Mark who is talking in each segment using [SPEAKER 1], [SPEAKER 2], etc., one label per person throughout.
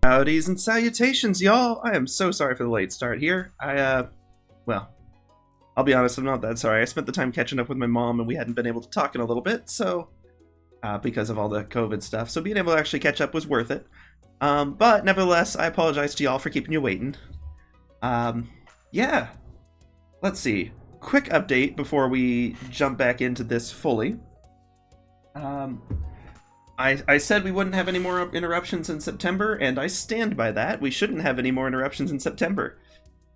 [SPEAKER 1] Howdys and salutations, y'all! I am so sorry for the late start here. Well, I'll be honest, I'm not that sorry. I spent the time catching up with my mom and we hadn't been able to talk in a little bit, so, because of all the COVID stuff, so being able to actually catch up was worth it. But nevertheless, I apologize to y'all for keeping you waiting. Yeah. Let's see. Quick update before we jump back into this fully. I said we wouldn't have any more interruptions in September, and I stand by that. We shouldn't have any more interruptions in September.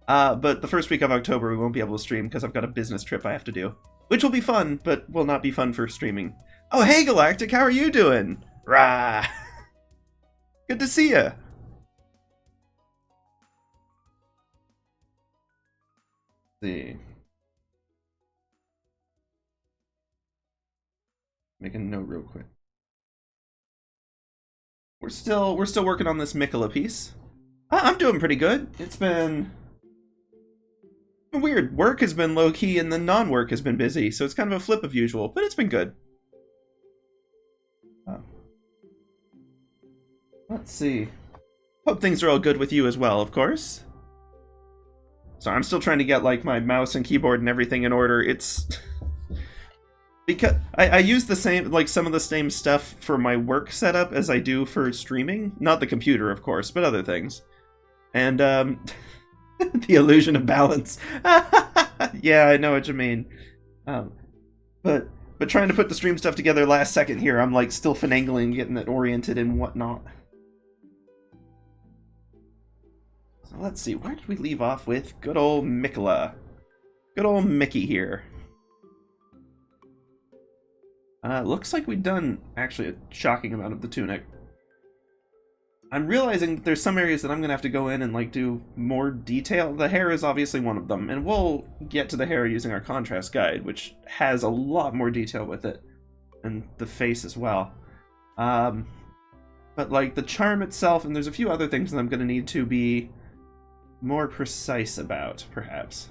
[SPEAKER 1] But the first week of October we won't be able to stream because I've got a business trip I have to do. Which will be fun, but will not be fun for streaming. Oh, hey Galactic, how are you doing? Rah! Good to see ya! Let's see. Make a note real quick. We're still working on this Miquella piece. I'm doing pretty good. It's been weird. Work has been low-key and then non-work has been busy, so it's kind of a flip of usual, but it's been good. Let's see. Hope things are all good with you as well, of course. So I'm still trying to get like my mouse and keyboard and everything in order. It's because I use the same, like some of the same stuff for my work setup as I do for streaming. Not the computer, of course, but other things. And, the illusion of balance. Yeah, I know what you mean. But trying to put the stream stuff together last second here, I'm like still finagling, getting it oriented and whatnot. So let's see, where did we leave off with? Good old Miquella. Good old Miquie here. Looks like we've done, actually, a shocking amount of the tunic. I'm realizing that there's some areas that I'm going to have to go in and, like, do more detail. The hair is obviously one of them, and we'll get to the hair using our contrast guide, which has a lot more detail with it. And the face as well. But, like, the charm itself, and there's a few other things that I'm going to need to be more precise about, perhaps.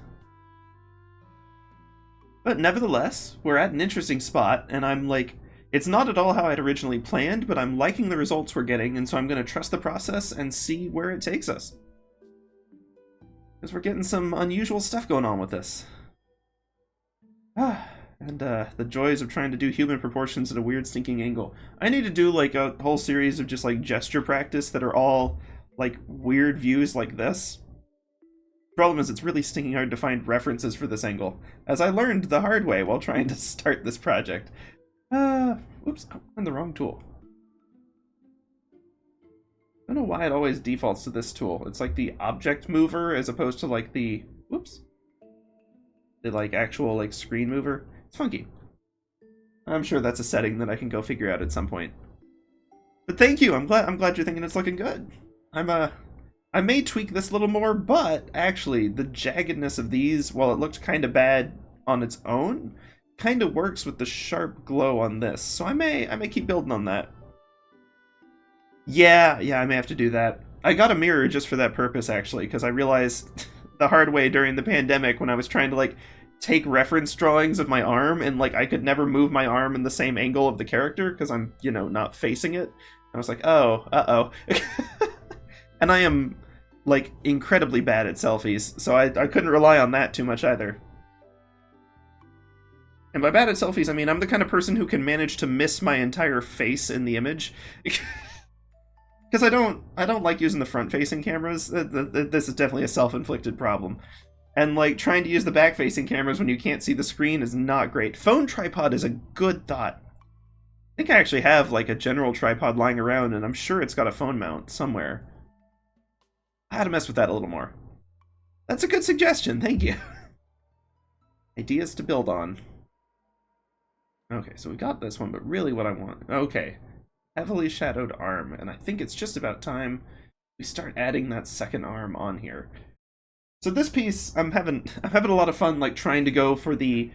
[SPEAKER 1] But nevertheless, we're at an interesting spot, and I'm like, it's not at all how I'd originally planned, but I'm liking the results we're getting, and so I'm going to trust the process and see where it takes us. Because we're getting some unusual stuff going on with this. And the joys of trying to do human proportions at a weird stinking angle. I need to do like a whole series of just like gesture practice that are all like weird views like this. Problem is, it's really stinking hard to find references for this angle, as I learned the hard way while trying to start this project. Oops, I'm the wrong tool. I don't know why it always defaults to this tool. It's like the object mover as opposed to like the, whoops, the like actual like screen mover. It's funky. I'm sure that's a setting that I can go figure out at some point. But thank you. I'm glad you're thinking it's looking good. I may tweak this a little more, but actually, the jaggedness of these, while it looked kind of bad on its own, kind of works with the sharp glow on this. So I may keep building on that. Yeah, I may have to do that. I got a mirror just for that purpose, actually, because I realized the hard way during the pandemic when I was trying to, like, take reference drawings of my arm, and, like, I could never move my arm in the same angle of the character, because I'm, you know, not facing it. I was like, oh, uh-oh. And I am, like, incredibly bad at selfies, so I couldn't rely on that too much either. And by bad at selfies, I mean I'm the kind of person who can manage to miss my entire face in the image. Because I don't like using the front-facing cameras. This is definitely a self-inflicted problem. And, like, trying to use the back-facing cameras when you can't see the screen is not great. Phone tripod is a good thought. I think I actually have, like, a general tripod lying around, and I'm sure it's got a phone mount somewhere. I had to mess with that a little more. That's a good suggestion, thank you. Ideas to build on. Okay, so we got this one, but really what I want... Okay. Heavily shadowed arm, and I think it's just about time we start adding that second arm on here. So this piece, I'm having a lot of fun, like, trying to go for the,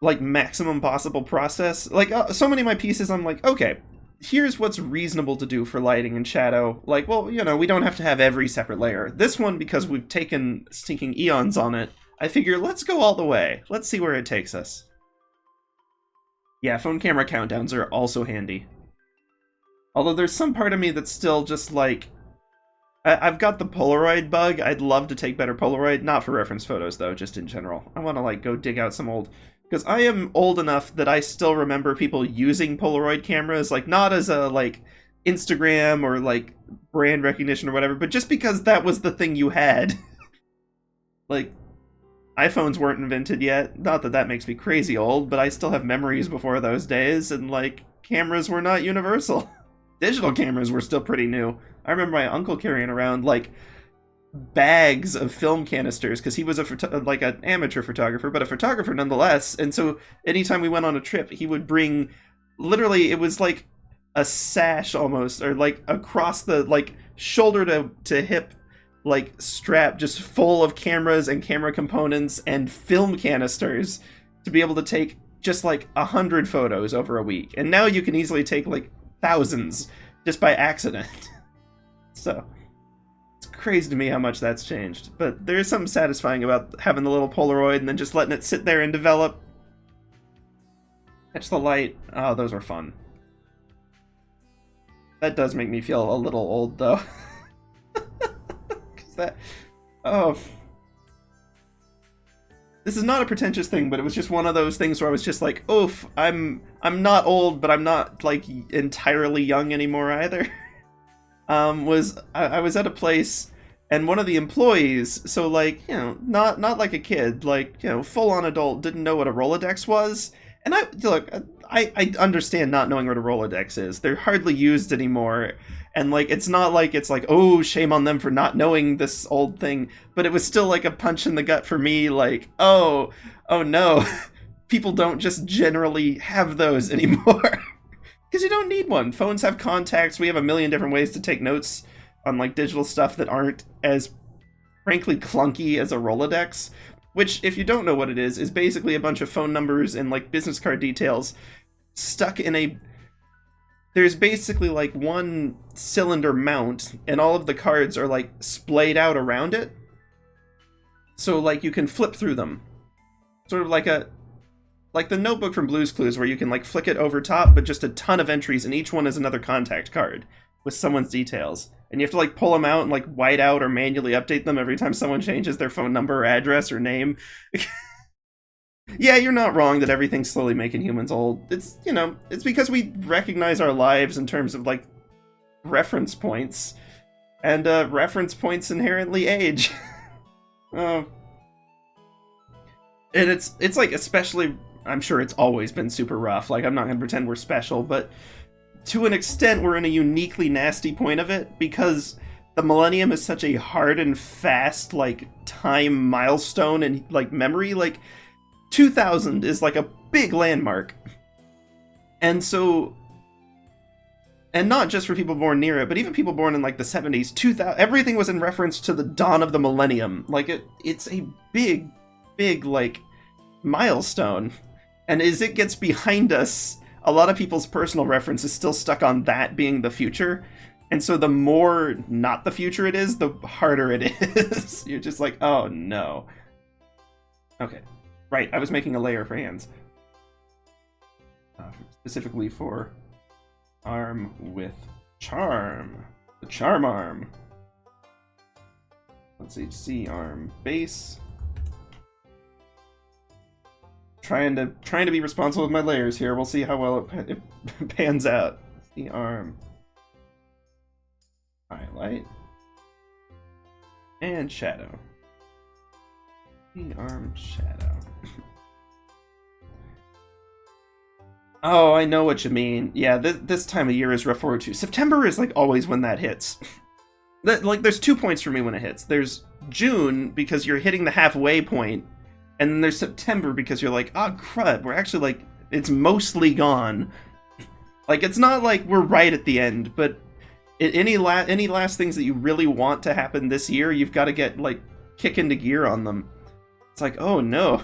[SPEAKER 1] like, maximum possible process. Like, so many of my pieces, I'm like, okay, here's what's reasonable to do for lighting and shadow. Like, well, you know, we don't have to have every separate layer. This one, because we've taken stinking eons on it, I figure let's go all the way. Let's see where it takes us. Yeah, phone camera countdowns are also handy. Although there's some part of me that's still just like, I've got the Polaroid bug. I'd love to take better Polaroid, not for reference photos though, just in general. I want to like go dig out some old, because I am old enough that I still remember people using Polaroid cameras, like not as a like Instagram or like brand recognition or whatever, but just because that was the thing you had. Like, iPhones weren't invented yet. Not that that makes me crazy old, but I still have memories before those days, and like cameras were not universal. Digital cameras were still pretty new. I remember my uncle carrying around like bags of film canisters because he was like an amateur photographer, but a photographer nonetheless. And so anytime we went on a trip, he would bring, literally, it was like a sash almost, or like across the like shoulder to hip like strap, just full of cameras and camera components and film canisters to be able to take just like 100 photos over a week. And now you can easily take like thousands just by accident. So it's crazy to me how much that's changed. But there is something satisfying about having the little Polaroid and then just letting it sit there and develop. Catch the light. Oh, those are fun. That does make me feel a little old though. That, oh, this is not a pretentious thing, but it was just one of those things where I was just like, oof, I'm not old, but I'm not like entirely young anymore either. I was at a place, and one of the employees, so like, you know, not like a kid, like, you know, full on adult, didn't know what a Rolodex was. And I understand not knowing what a Rolodex is. They're hardly used anymore. And like, it's not like it's like, oh, shame on them for not knowing this old thing. But it was still like a punch in the gut for me, like, oh no, people don't just generally have those anymore. Because you don't need one. Phones have contacts. We have a million different ways to take notes on like digital stuff that aren't as frankly clunky as a Rolodex. Which, if you don't know what it is basically a bunch of phone numbers and like business card details stuck in a... There's basically like one cylinder mount, and all of the cards are like splayed out around it. So like you can flip through them. Sort of like the notebook from Blue's Clues, where you can like flick it over top, but just a ton of entries, and each one is another contact card with someone's details. And you have to like pull them out and like white out or manually update them every time someone changes their phone number or address or name. Yeah, you're not wrong that everything's slowly making humans old. It's, you know, it's because we recognize our lives in terms of like reference points, and reference points inherently age. And it's like, especially, I'm sure it's always been super rough. Like, I'm not gonna pretend we're special, but to an extent we're in a uniquely nasty point of it, because the millennium is such a hard and fast like time milestone and like memory. Like 2000 is like a big landmark, and so, and not just for people born near it, but even people born in like the 70s, 2000, everything was in reference to the dawn of the millennium. Like it's a big like milestone, and as it gets behind us, a lot of people's personal reference is still stuck on that being the future. And so the more not the future it is, the harder it is. You're just like, oh no. Okay. Right, I was making a layer for hands. Specifically for arm with charm. The charm arm. Let's see, C arm base. Trying to be responsible with my layers here. We'll see how well it pans out. C arm. Highlight. And shadow. C arm shadow. Oh, I know what you mean. Yeah, this time of year is rough forward to. September is like always when that hits. Like, there's 2 points for me when it hits. There's June, because you're hitting the halfway point, and then there's September, because you're like, oh crud, we're actually like, it's mostly gone. Like, it's not like we're right at the end, but any last things that you really want to happen this year, you've got to get like kick into gear on them. It's like, oh no.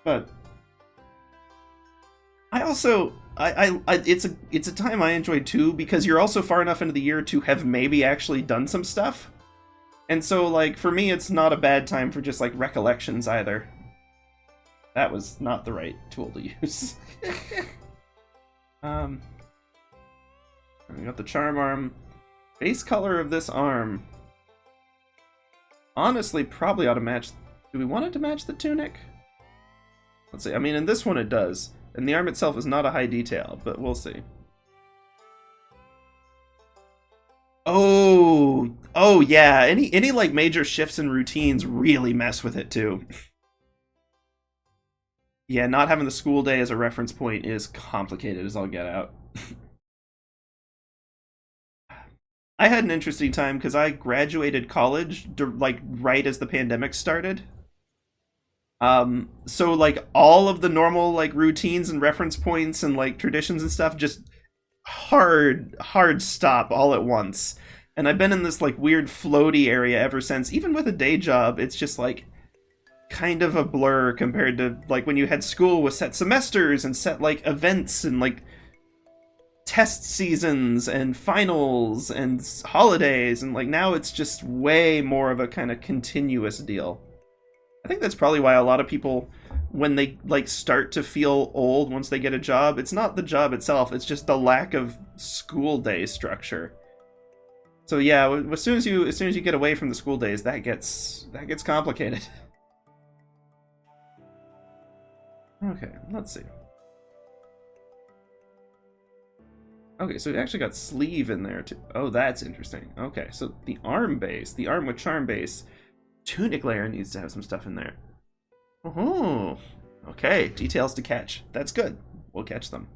[SPEAKER 1] But I also, it's a time I enjoy too, because you're also far enough into the year to have maybe actually done some stuff. And so, like, for me, it's not a bad time for just, like, recollections either. That was not the right tool to use. We got the charm arm. Base color of this arm. Honestly, probably ought to match... Do we want it to match the tunic? Let's see. I mean, in this one it does. And the arm itself is not a high detail, but we'll see. Oh yeah. Any like major shifts in routines really mess with it too. Yeah, not having the school day as a reference point is complicated as all get out. I had an interesting time because I graduated college like right as the pandemic started. So like all of the normal like routines and reference points and like traditions and stuff just hard stop all at once. And I've been in this like weird floaty area ever since. Even with a day job, it's just like kind of a blur compared to like when you had school with set semesters and set like events and like test seasons and finals and holidays, and like now it's just way more of a kind of continuous deal. I think that's probably why a lot of people, when they like start to feel old once they get a job, it's not the job itself, it's just the lack of school day structure. So yeah, as soon as you get away from the school days, that gets complicated. Okay, let's see. Okay, so we actually got sleeve in there too. Oh, that's interesting. Okay, so the arm base, the arm with charm base, tunic layer needs to have some stuff in there. Oh, okay, details to catch. That's good. We'll catch them.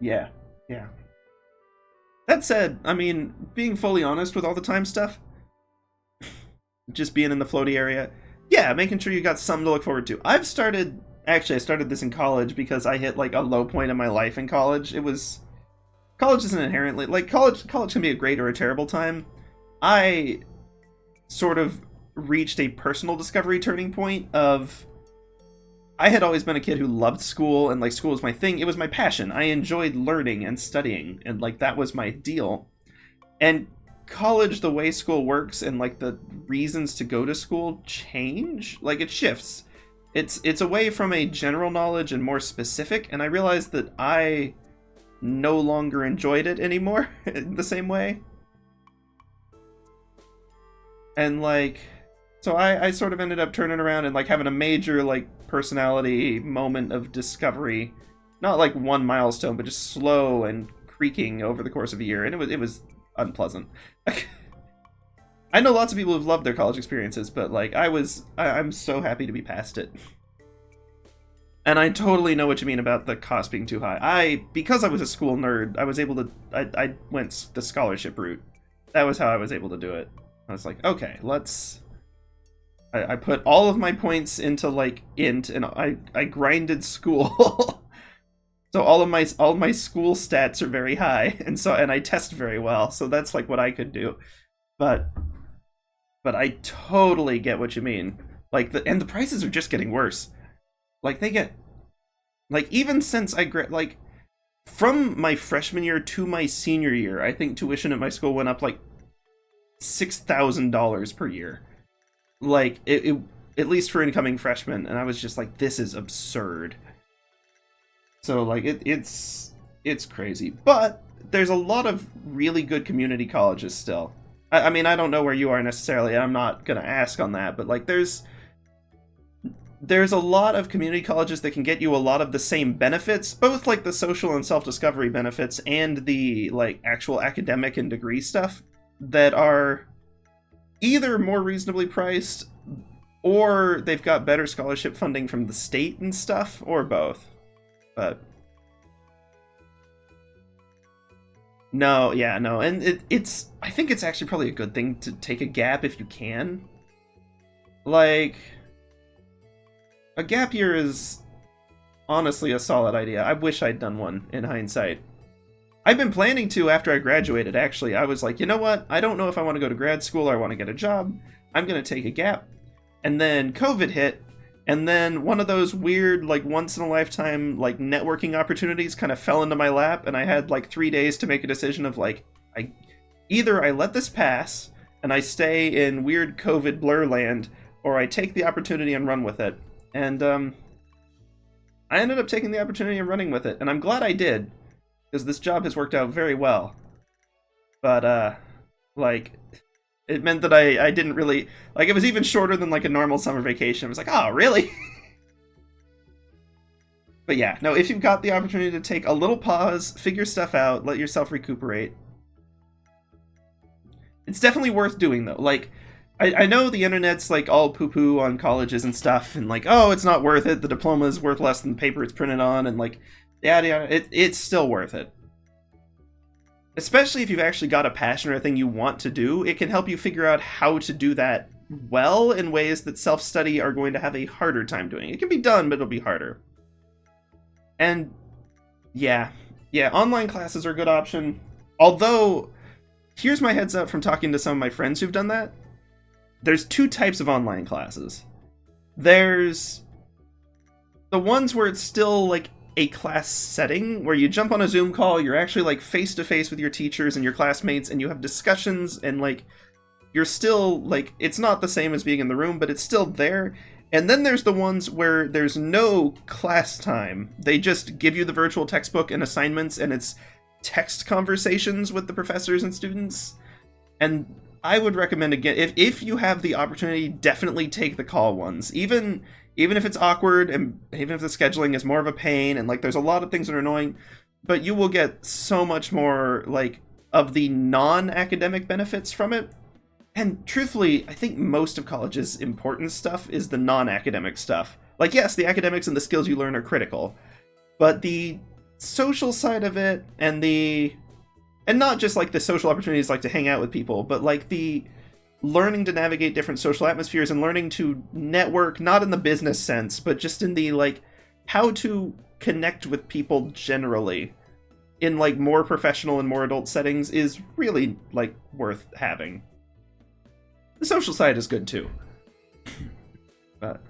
[SPEAKER 1] Yeah. That said, I mean, being fully honest with all the time stuff, just being in the floaty area, yeah, making sure you got something to look forward to. I started this in college because I hit like a low point in my life in college. College isn't inherently like college can be a great or a terrible time. I sort of reached a personal discovery turning point of I had always been a kid who loved school, and like school was my thing. It was my passion. I enjoyed learning and studying, and like that was my deal. And college, the way school works and like the reasons to go to school change. Like it shifts. It's away from a general knowledge and more specific, and I realized that I no longer enjoyed it anymore in the same way. And like, so I sort of ended up turning around and like having a major like personality moment of discovery. Not like one milestone, but just slow and creaking over the course of a year, and it was unpleasant. I know lots of people who've loved their college experiences, but like I'm so happy to be past it. And I totally know what you mean about the cost being too high. Because I was a school nerd, I was able to, I went the scholarship route. That was how I was able to do it. I was like, okay, I put all of my points into like int, and I grinded school. So all of my school stats are very high, and I test very well. So that's like what I could do. But I totally get what you mean. Like the prices are just getting worse. Like they get, like even since like from my freshman year to my senior year, I think tuition at my school went up like $6,000 per year. Like it at least for incoming freshmen, and I was just like, this is absurd. So like it's crazy, but there's a lot of really good community colleges still. I mean, I don't know where you are necessarily. I'm not gonna ask on that, but like there's a lot of community colleges that can get you a lot of the same benefits, both like the social and self-discovery benefits and the like actual academic and degree stuff, that are either more reasonably priced or they've got better scholarship funding from the state and stuff, or both. But no, and it's I think it's actually probably a good thing to take a gap if you can. Like, a gap year is honestly a solid idea. I wish I'd done one in hindsight. I've been planning to after I graduated, actually. I was like, you know what? I don't know if I want to go to grad school or I want to get a job. I'm going to take a gap. And then COVID hit, and then one of those weird, like, once-in-a-lifetime, like, networking opportunities kind of fell into my lap, and I had, like, 3 days to make a decision of, like, either I let this pass, and I stay in weird COVID blur land, or I take the opportunity and run with it. And, I ended up taking the opportunity and running with it, and I'm glad I did, because this job has worked out very well. But, like, it meant that I didn't really, like, it was even shorter than, like, a normal summer vacation. I was like, oh, really? But yeah, no, if you've got the opportunity to take a little pause, figure stuff out, let yourself recuperate, it's definitely worth doing, though. Like, I know the internet's, like, all poo-poo on colleges and stuff, and, like, oh, it's not worth it, the diploma is worth less than the paper it's printed on, and, like, yada yada, it's still worth it. Especially if you've actually got a passion or a thing you want to do, it can help you figure out how to do that well in ways that self-study are going to have a harder time doing. It can be done, but it'll be harder. And yeah, online classes are a good option. Although, here's my heads up from talking to some of my friends who've done that. There's two types of online classes. There's the ones where it's still like a class setting, where you jump on a Zoom call, you're actually like face to face with your teachers and your classmates, and you have discussions, and like you're still like, it's not the same as being in the room, but it's still there. And then there's the ones where there's no class time. They just give you the virtual textbook and assignments, and it's text conversations with the professors and students. And I would recommend, again, if you have the opportunity, definitely take the call ones. Even if it's awkward, and even if the scheduling is more of a pain, and like there's a lot of things that are annoying, but you will get so much more like of the non-academic benefits from it. And truthfully, I think most of college's important stuff is the non-academic stuff. Like, yes, the academics and the skills you learn are critical, but the social side of it, and not just like the social opportunities like to hang out with people, but like the learning to navigate different social atmospheres and learning to network, not in the business sense, but just in the like how to connect with people generally in like more professional and more adult settings is really like worth having. The social side is good too. But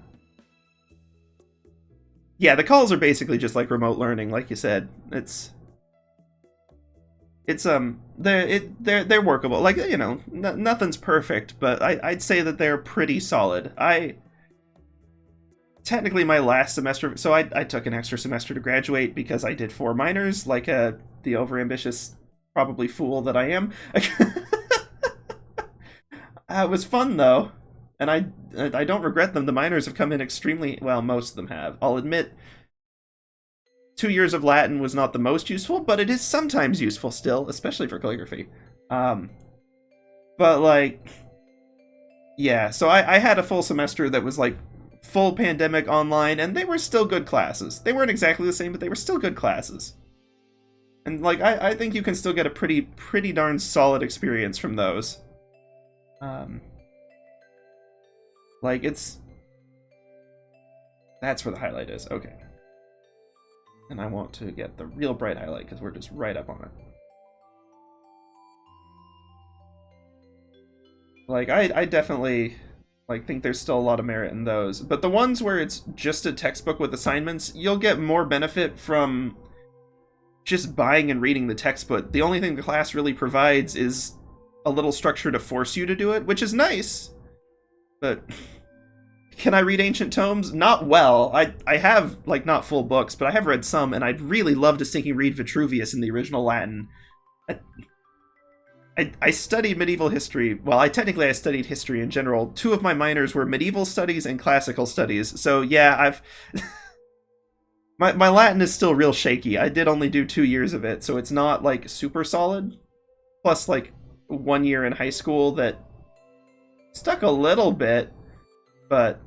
[SPEAKER 1] yeah, the calls are basically just like remote learning, like you said. They're workable. Like, you know, nothing's perfect, but I'd say that they're pretty solid. Technically my last semester, so I took an extra semester to graduate because I did 4 minors, like the overambitious, probably fool that I am. It was fun though, and I don't regret them. The minors have come in extremely well. Most of them have. I'll admit, 2 years of Latin was not the most useful, but it is sometimes useful still, especially for calligraphy. But like, yeah. So I had a full semester that was like full pandemic online, and they were still good classes. They weren't exactly the same, but they were still good classes. And like, I think you can still get a pretty darn solid experience from those. Like, that's where the highlight is. Okay. And I want to get the real bright highlight because we're just right up on it. Like, I definitely like think there's still a lot of merit in those, but the ones where it's just a textbook with assignments, you'll get more benefit from just buying and reading the textbook. The only thing the class really provides is a little structure to force you to do it, which is nice, but can I read ancient tomes? Not well. I have, like, not full books, but I have read some, and I'd really love to stinking read Vitruvius in the original Latin. I studied medieval history. Well, I studied history in general. 2 of my minors were medieval studies and classical studies, so yeah, my Latin is still real shaky. I did only do 2 years of it, so it's not, like, super solid. Plus, like, 1 year in high school that stuck a little bit, but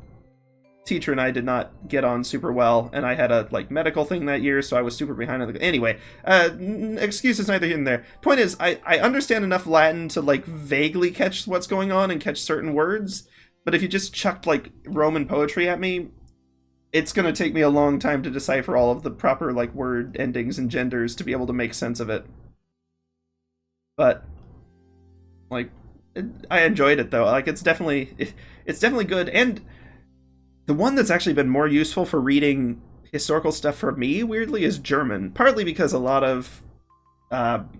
[SPEAKER 1] teacher and I did not get on super well, and I had a like medical thing that year, so I was super behind on the anyway. Excuses neither here nor there. Point is, I understand enough Latin to like vaguely catch what's going on and catch certain words, but if you just chucked like Roman poetry at me, it's gonna take me a long time to decipher all of the proper like word endings and genders to be able to make sense of it. But like, I enjoyed it though. Like, it's definitely good. And the one that's actually been more useful for reading historical stuff for me, weirdly, is German. Partly because a lot of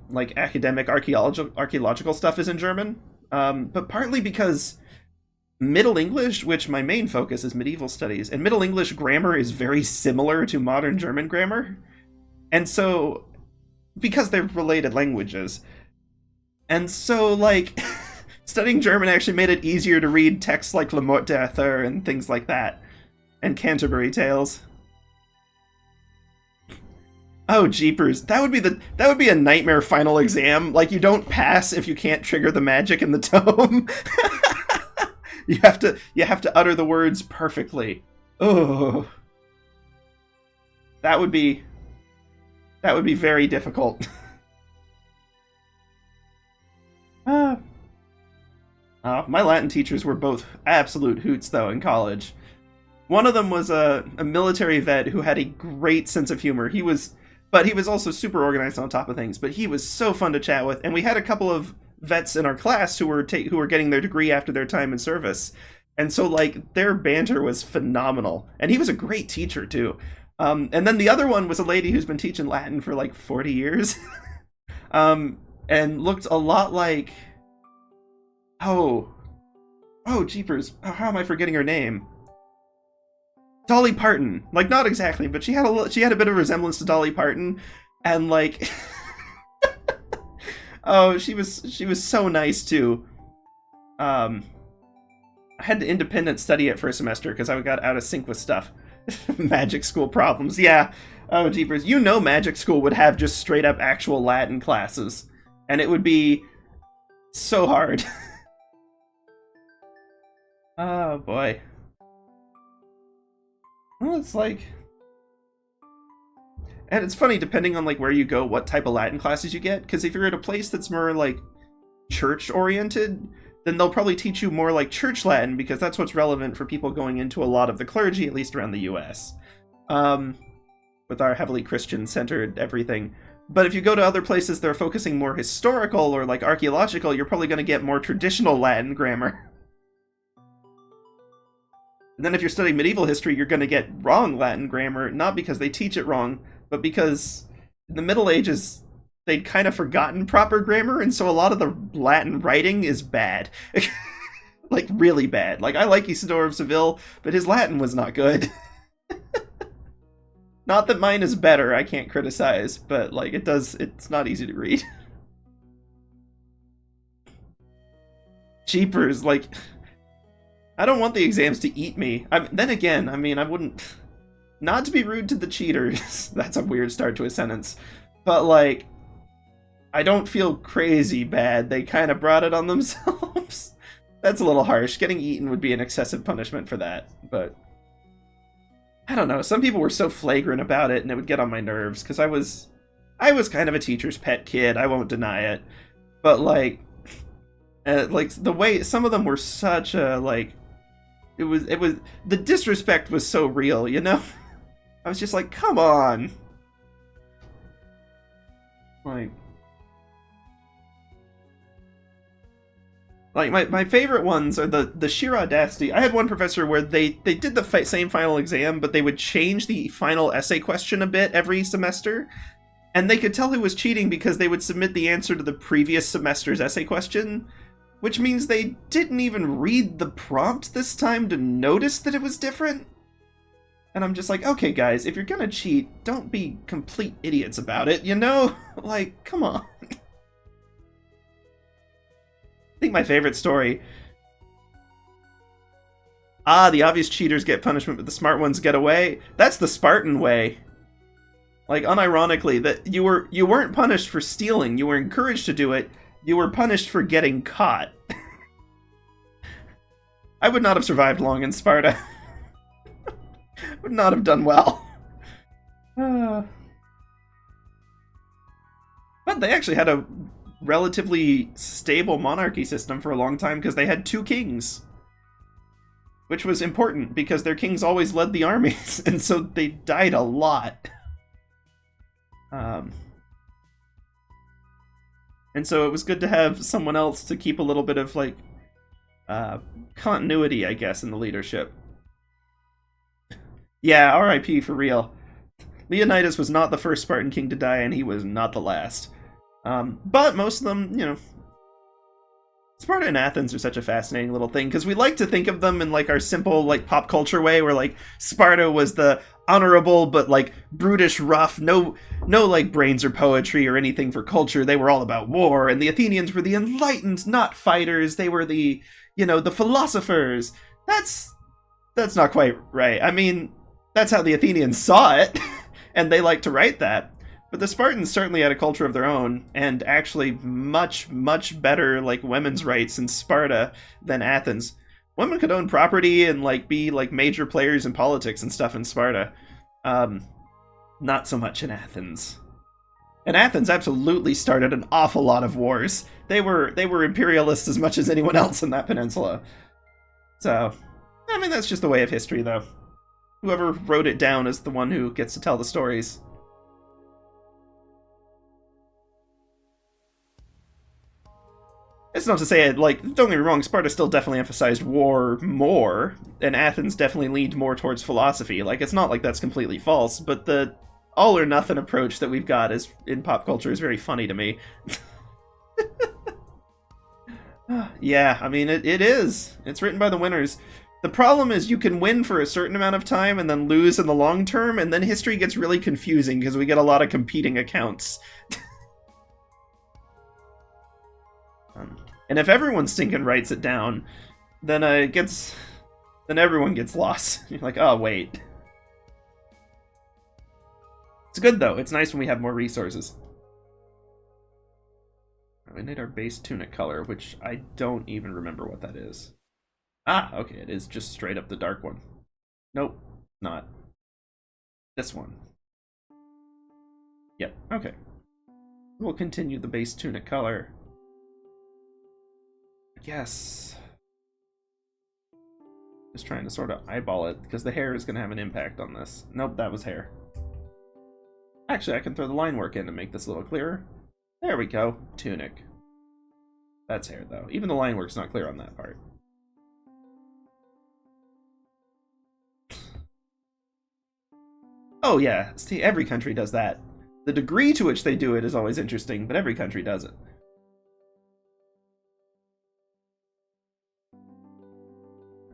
[SPEAKER 1] like academic archaeological stuff is in German, but partly because Middle English, which my main focus is medieval studies, and Middle English grammar is very similar to modern German grammar. And so, because they're related languages, and so, like, studying German actually made it easier to read texts like Le Mort d'Arthur and things like that, and Canterbury Tales. Oh, jeepers. That would be a nightmare final exam. Like, you don't pass if you can't trigger the magic in the tome. You have to utter the words perfectly. Oh. That would be very difficult. My Latin teachers were both absolute hoots, though, in college. One of them was a military vet who had a great sense of humor. But he was also super organized on top of things. But he was so fun to chat with, and we had a couple of vets in our class who were getting their degree after their time in service, and so like their banter was phenomenal. And he was a great teacher too. And then the other one was a lady who's been teaching Latin for like 40 years, and looked a lot like oh jeepers, how am I forgetting her name? Dolly Parton. Like, not exactly, but she had a bit of resemblance to Dolly Parton, and like oh, she was so nice too. I had to independent study it for a semester because I got out of sync with stuff. Magic school problems, yeah. Oh jeepers, magic school would have just straight up actual Latin classes, and it would be so hard. Oh boy. Well, it's like, and it's funny depending on like where you go, what type of Latin classes you get. Because if you're at a place that's more like church oriented, then they'll probably teach you more like church Latin, because that's what's relevant for people going into a lot of the clergy, at least around the U.S. With our heavily Christian-centered everything. But if you go to other places that are focusing more historical or like archaeological, you're probably going to get more traditional Latin grammar. And then if you're studying medieval history, you're going to get wrong Latin grammar, not because they teach it wrong, but because in the Middle Ages, they'd kind of forgotten proper grammar, and so a lot of the Latin writing is bad. Like, really bad. Like, I like Isidore of Seville, but his Latin was not good. Not that mine is better, I can't criticize, but, like, it's not easy to read. Jeepers, like, I don't want the exams to eat me. Then again, I mean, I wouldn't... Not to be rude to the cheaters. That's a weird start to a sentence. But, like, I don't feel crazy bad. They kind of brought it on themselves. That's a little harsh. Getting eaten would be an excessive punishment for that. But, I don't know. Some people were so flagrant about it, and it would get on my nerves. Because I was kind of a teacher's pet kid. I won't deny it. But, like the way some of them were such a, like... It was the disrespect was so real, you know? I was just like, come on. Like my favorite ones are the sheer audacity. I had one professor where they did the same final exam, but they would change the final essay question a bit every semester. And they could tell who was cheating because they would submit the answer to the previous semester's essay question. Which means they didn't even read the prompt this time to notice that it was different. And I'm just like, okay guys, if you're gonna cheat, don't be complete idiots about it, you know? Like, come on. I think my favorite story... the obvious cheaters get punishment, but the smart ones get away. That's the Spartan way. Like, unironically, that you weren't punished for stealing, you were encouraged to do it. You were punished for getting caught. I would not have survived long in Sparta. Would not have done well. But they actually had a relatively stable monarchy system for a long time because they had 2 kings. Which was important because their kings always led the armies, and so they died a lot. And so it was good to have someone else to keep a little bit of, like, continuity, I guess, in the leadership. Yeah, R.I.P. for real. Leonidas was not the first Spartan king to die, and he was not the last. But most of them, you know, Sparta and Athens are such a fascinating little thing, because we like to think of them in, like, our simple, like, pop culture way, where, like, Sparta was the honorable but, like, brutish, rough, no, like, brains or poetry or anything for culture. They were all about war, and the Athenians were the enlightened, not fighters. They were the, the philosophers. That's not quite right. I mean, that's how the Athenians saw it, and they like to write that. But the Spartans certainly had a culture of their own, and actually much, much better, like, women's rights in Sparta than Athens. Women could own property and, like, be, like, major players in politics and stuff in Sparta. Not so much in Athens. And Athens absolutely started an awful lot of wars. They were imperialists as much as anyone else in that peninsula. So, I mean, that's just the way of history, though. Whoever wrote it down is the one who gets to tell the stories. It's not to say, like, don't get me wrong, Sparta still definitely emphasized war more, and Athens definitely leaned more towards philosophy. Like, it's not like that's completely false, but the all-or-nothing approach that we've got in pop culture is very funny to me. Yeah, I mean, it is. It's written by the winners. The problem is you can win for a certain amount of time and then lose in the long term, and then history gets really confusing because we get a lot of competing accounts. And if everyone stinking writes it down, then then everyone gets lost. You're like, oh, wait. It's good, though. It's nice when we have more resources. We need our base tunic color, which I don't even remember what that is. Ah, okay, it is just straight up the dark one. Nope, not. This one. Yep, okay. We'll continue the base tunic color. Yes. Just trying to sort of eyeball it, because the hair is going to have an impact on this. Nope, that was hair. Actually, I can throw the line work in to make this a little clearer. There we go. Tunic. That's hair, though. Even the line work's not clear on that part. Oh, yeah. See, every country does that. The degree to which they do it is always interesting, but every country does it.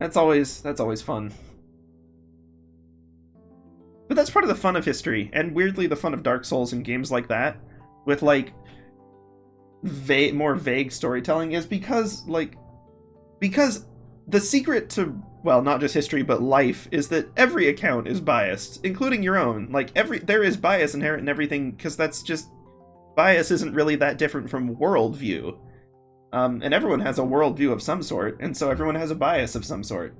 [SPEAKER 1] That's always fun. But that's part of the fun of history, and weirdly the fun of Dark Souls and games like that, with, like, more vague storytelling, is because the secret to, well, not just history, but life, is that every account is biased, including your own. Like, there is bias inherent in everything, because that's just, bias isn't really that different from worldview. And everyone has a worldview of some sort, and so everyone has a bias of some sort.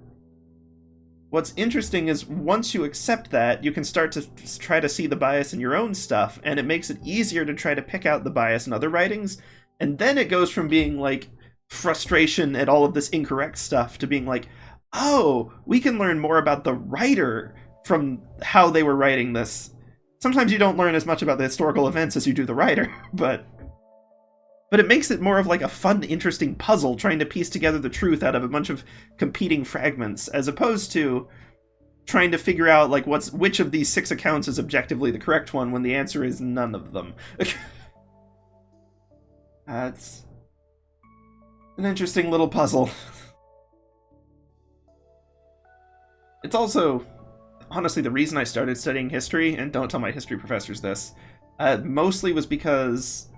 [SPEAKER 1] What's interesting is once you accept that, you can start to try to see the bias in your own stuff, and it makes it easier to try to pick out the bias in other writings, and then it goes from being, like, frustration at all of this incorrect stuff to being like, oh, we can learn more about the writer from how they were writing this. Sometimes you don't learn as much about the historical events as you do the writer, but it makes it more of, like, a fun, interesting puzzle trying to piece together the truth out of a bunch of competing fragments, as opposed to trying to figure out, like, which of these 6 accounts is objectively the correct one when the answer is none of them. That's an interesting little puzzle. It's also, honestly, the reason I started studying history, and don't tell my history professors this, mostly was because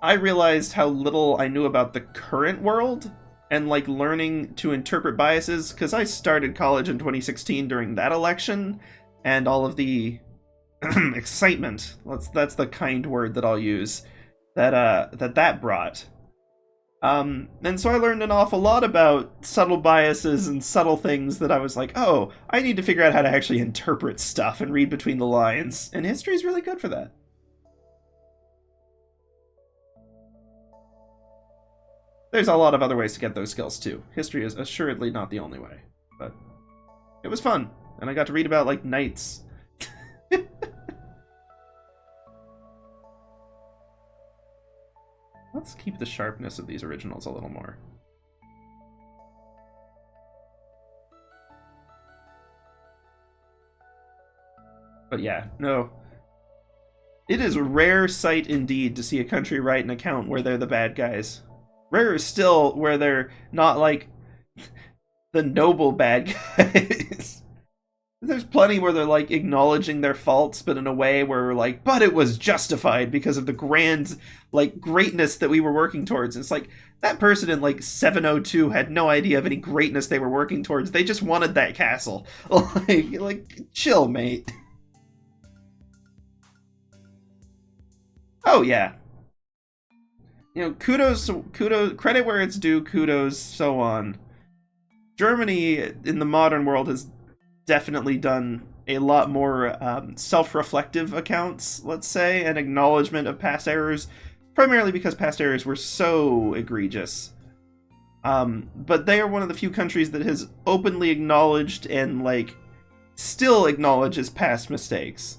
[SPEAKER 1] I realized how little I knew about the current world, and, like, learning to interpret biases, because I started college in 2016 during that election, and all of the excitement, that's the kind word that I'll use, that brought. And so I learned an awful lot about subtle biases and subtle things that I was like, oh, I need to figure out how to actually interpret stuff and read between the lines, and history is really good for that. There's a lot of other ways to get those skills, too. History is assuredly not the only way. But it was fun, and I got to read about, like, knights. Let's keep the sharpness of these originals a little more. But yeah, no. It is a rare sight indeed to see a country write an account where they're the bad guys. Rarer still, where they're not like the noble bad guys. There's plenty where they're like acknowledging their faults, but in a way where we're like, but it was justified because of the grand like greatness that we were working towards. And it's like that person in like 702 had no idea of any greatness they were working towards. They just wanted that castle. like chill, mate. Oh yeah. You know, kudos, credit where it's due, kudos, so on. Germany in the modern world has definitely done a lot more self-reflective accounts, let's say, and acknowledgement of past errors, primarily because past errors were so egregious. But they are one of the few countries that has openly acknowledged and, like, still acknowledges past mistakes.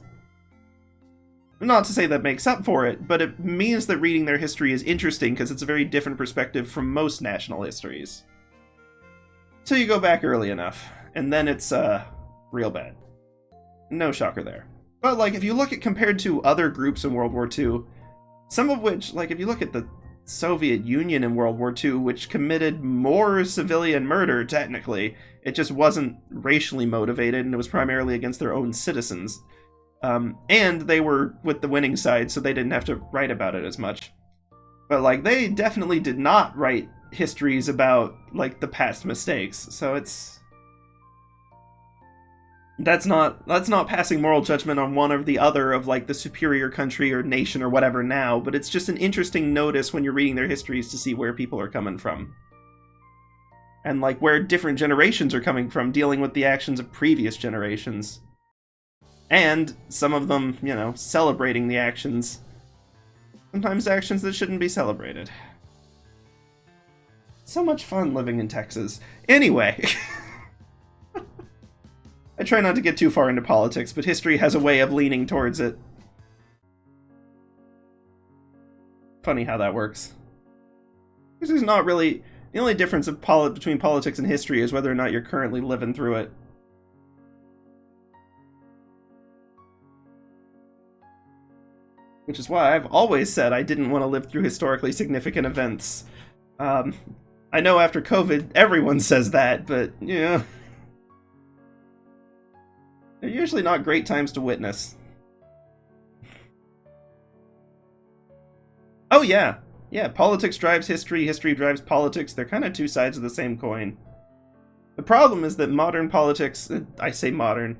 [SPEAKER 1] Not to say that makes up for it, but it means that reading their history is interesting because it's a very different perspective from most national histories. So you go back early enough, and then it's, real bad. No shocker there. But, like, if you look at compared to other groups in World War II, some of which, like, if you look at the Soviet Union in World War II, which committed more civilian murder, technically, it just wasn't racially motivated, and it was primarily against their own citizens. And they were with the winning side, so they didn't have to write about it as much. But, like, they definitely did not write histories about, like, the past mistakes, so it's... That's not passing moral judgment on one or the other of, like, the superior country or nation or whatever now, but it's just an interesting notice when you're reading their histories to see where people are coming from. And, like, where different generations are coming from, dealing with the actions of previous generations. And some of them, you know, celebrating the actions. Sometimes actions that shouldn't be celebrated. So much fun living in Texas. Anyway. I try not to get too far into politics, but history has a way of leaning towards it. Funny how that works. This is not really... The only difference of between politics and history is whether or not you're currently living through it. Which is why I've always said I didn't want to live through historically significant events. I know after COVID, everyone says that, but, yeah. They're usually not great times to witness. Oh, yeah. Yeah, politics drives history, history drives politics. They're kind of two sides of the same coin. The problem is that modern politics, I say modern,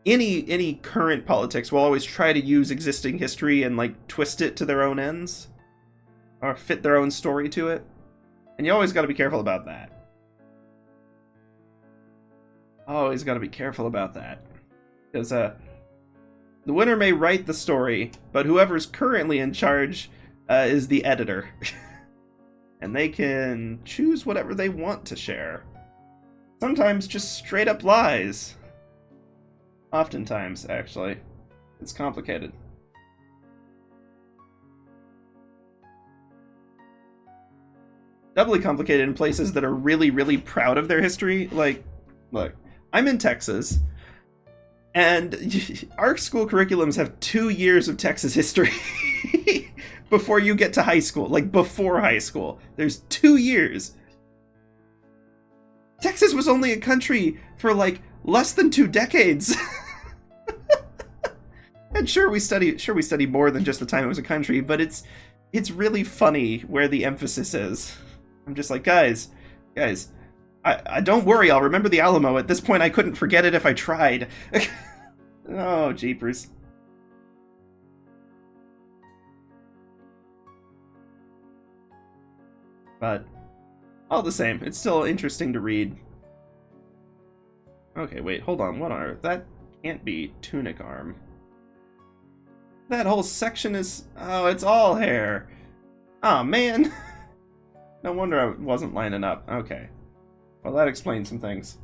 [SPEAKER 1] any current politics will always try to use existing history and, like, twist it to their own ends. Or fit their own story to it. And you always gotta be careful about that. Always gotta be careful about that. Because, the winner may write the story, but whoever's currently in charge is the editor. And they can choose whatever they want to share. Sometimes just straight up lies. Oftentimes, actually. It's complicated. Doubly complicated in places that are really, really proud of their history. Like, look, I'm in Texas, and our school curriculums have 2 years of Texas history before you get to high school. Like, before high school. There's 2 years. Texas was only a country for, like, less than 2 decades. And sure we study more than just the time it was a country, but it's really funny where the emphasis is. I'm just like, guys, I don't worry, I'll remember the Alamo. At this point, I couldn't forget it if I tried. Oh, jeepers. But all the same, it's still interesting to read. Okay, wait, hold on. What on earth? That can't be tunic arm. That whole section is... Oh, it's all hair. Oh, man. No wonder I wasn't lining up. Okay. Well, that explains some things.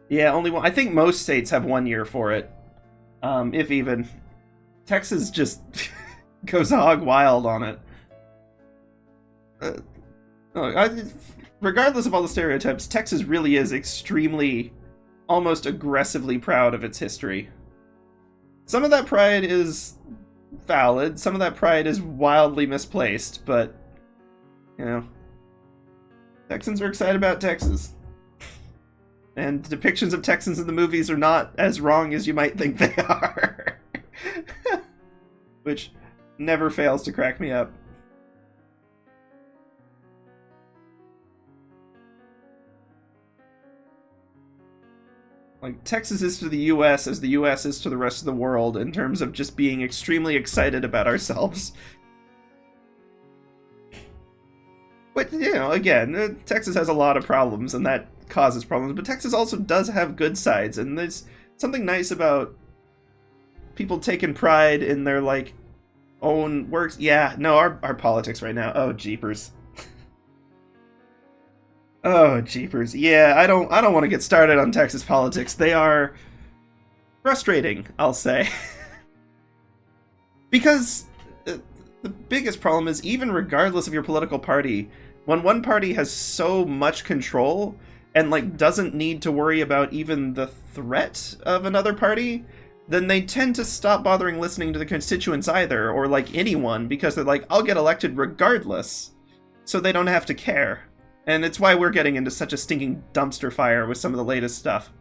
[SPEAKER 1] Yeah, only one. I think most states have 1 year for it. If even. Texas just goes hog wild on it. Regardless of all the stereotypes, Texas really is extremely almost aggressively proud of its history. Some of that pride is valid, some of that pride is wildly misplaced, but, you know, Texans are excited about Texas. And depictions of Texans in the movies are not as wrong as you might think they are. Which never fails to crack me up. Like, Texas is to the US as the US is to the rest of the world in terms of just being extremely excited about ourselves. But, you know, again, Texas has a lot of problems, and that causes problems, but Texas also does have good sides, and there's something nice about people taking pride in their, like, own works. Yeah, no, our politics right now, oh, jeepers. Oh, jeepers. Yeah, I don't want to get started on Texas politics. They are frustrating, I'll say. Because the biggest problem is, even regardless of your political party, when one party has so much control and, like, doesn't need to worry about even the threat of another party, then they tend to stop bothering listening to the constituents either, or, like, anyone, because they're like, I'll get elected regardless, so they don't have to care. And it's why we're getting into such a stinking dumpster fire with some of the latest stuff.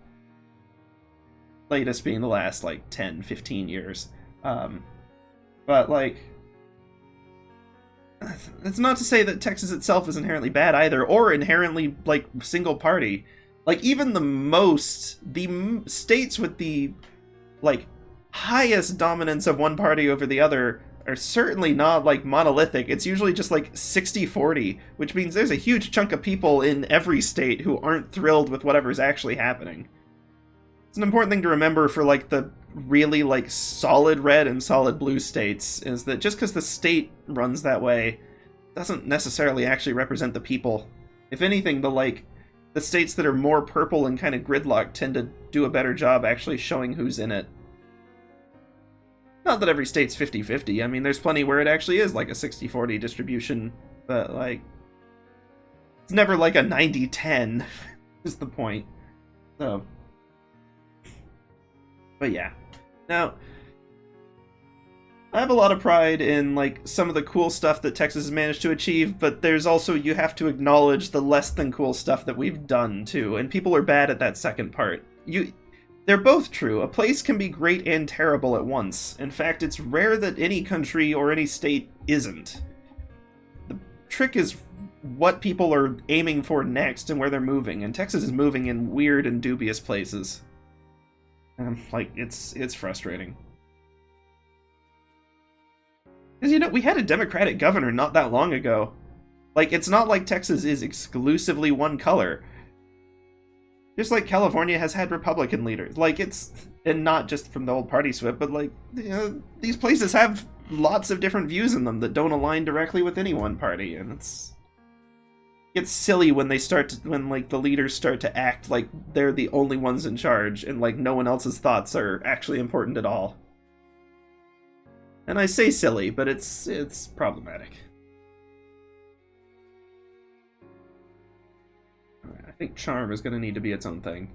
[SPEAKER 1] Latest being the last, like, 10, 15 years. But, like, it's not to say that Texas itself is inherently bad either, or inherently, like, single party. Like, even the states with the, like, highest dominance of one party over the other are certainly not, like, monolithic. It's usually just, like, 60-40, which means there's a huge chunk of people in every state who aren't thrilled with whatever's actually happening. It's an important thing to remember for, like, the really, like, solid red and solid blue states, is that just because the state runs that way doesn't necessarily actually represent the people. If anything, the states that are more purple and kind of gridlocked tend to do a better job actually showing who's in it. Not that every state's 50-50. I mean, there's plenty where it actually is like a 60-40 distribution, but, like, it's never like a 90-10 is the point. So, but yeah. Now, I have a lot of pride in, like, some of the cool stuff that Texas has managed to achieve, but there's also, you have to acknowledge the less than cool stuff that we've done, too, and people are bad at that second part. They're both true. A place can be great and terrible at once. In fact, it's rare that any country or any state isn't. The trick is what people are aiming for next and where they're moving, and Texas is moving in weird and dubious places. Like, it's frustrating. Because, you know, we had a Democratic governor not that long ago. Like, it's not like Texas is exclusively one color. Just like California has had Republican leaders. Like, it's... And not just from the old party swip, but, like, you know, these places have lots of different views in them that don't align directly with any one party, and it's silly when when the leaders start to act like they're the only ones in charge, and, like, no one else's thoughts are actually important at all. And I say silly, but it's problematic. I think charm is going to need to be its own thing.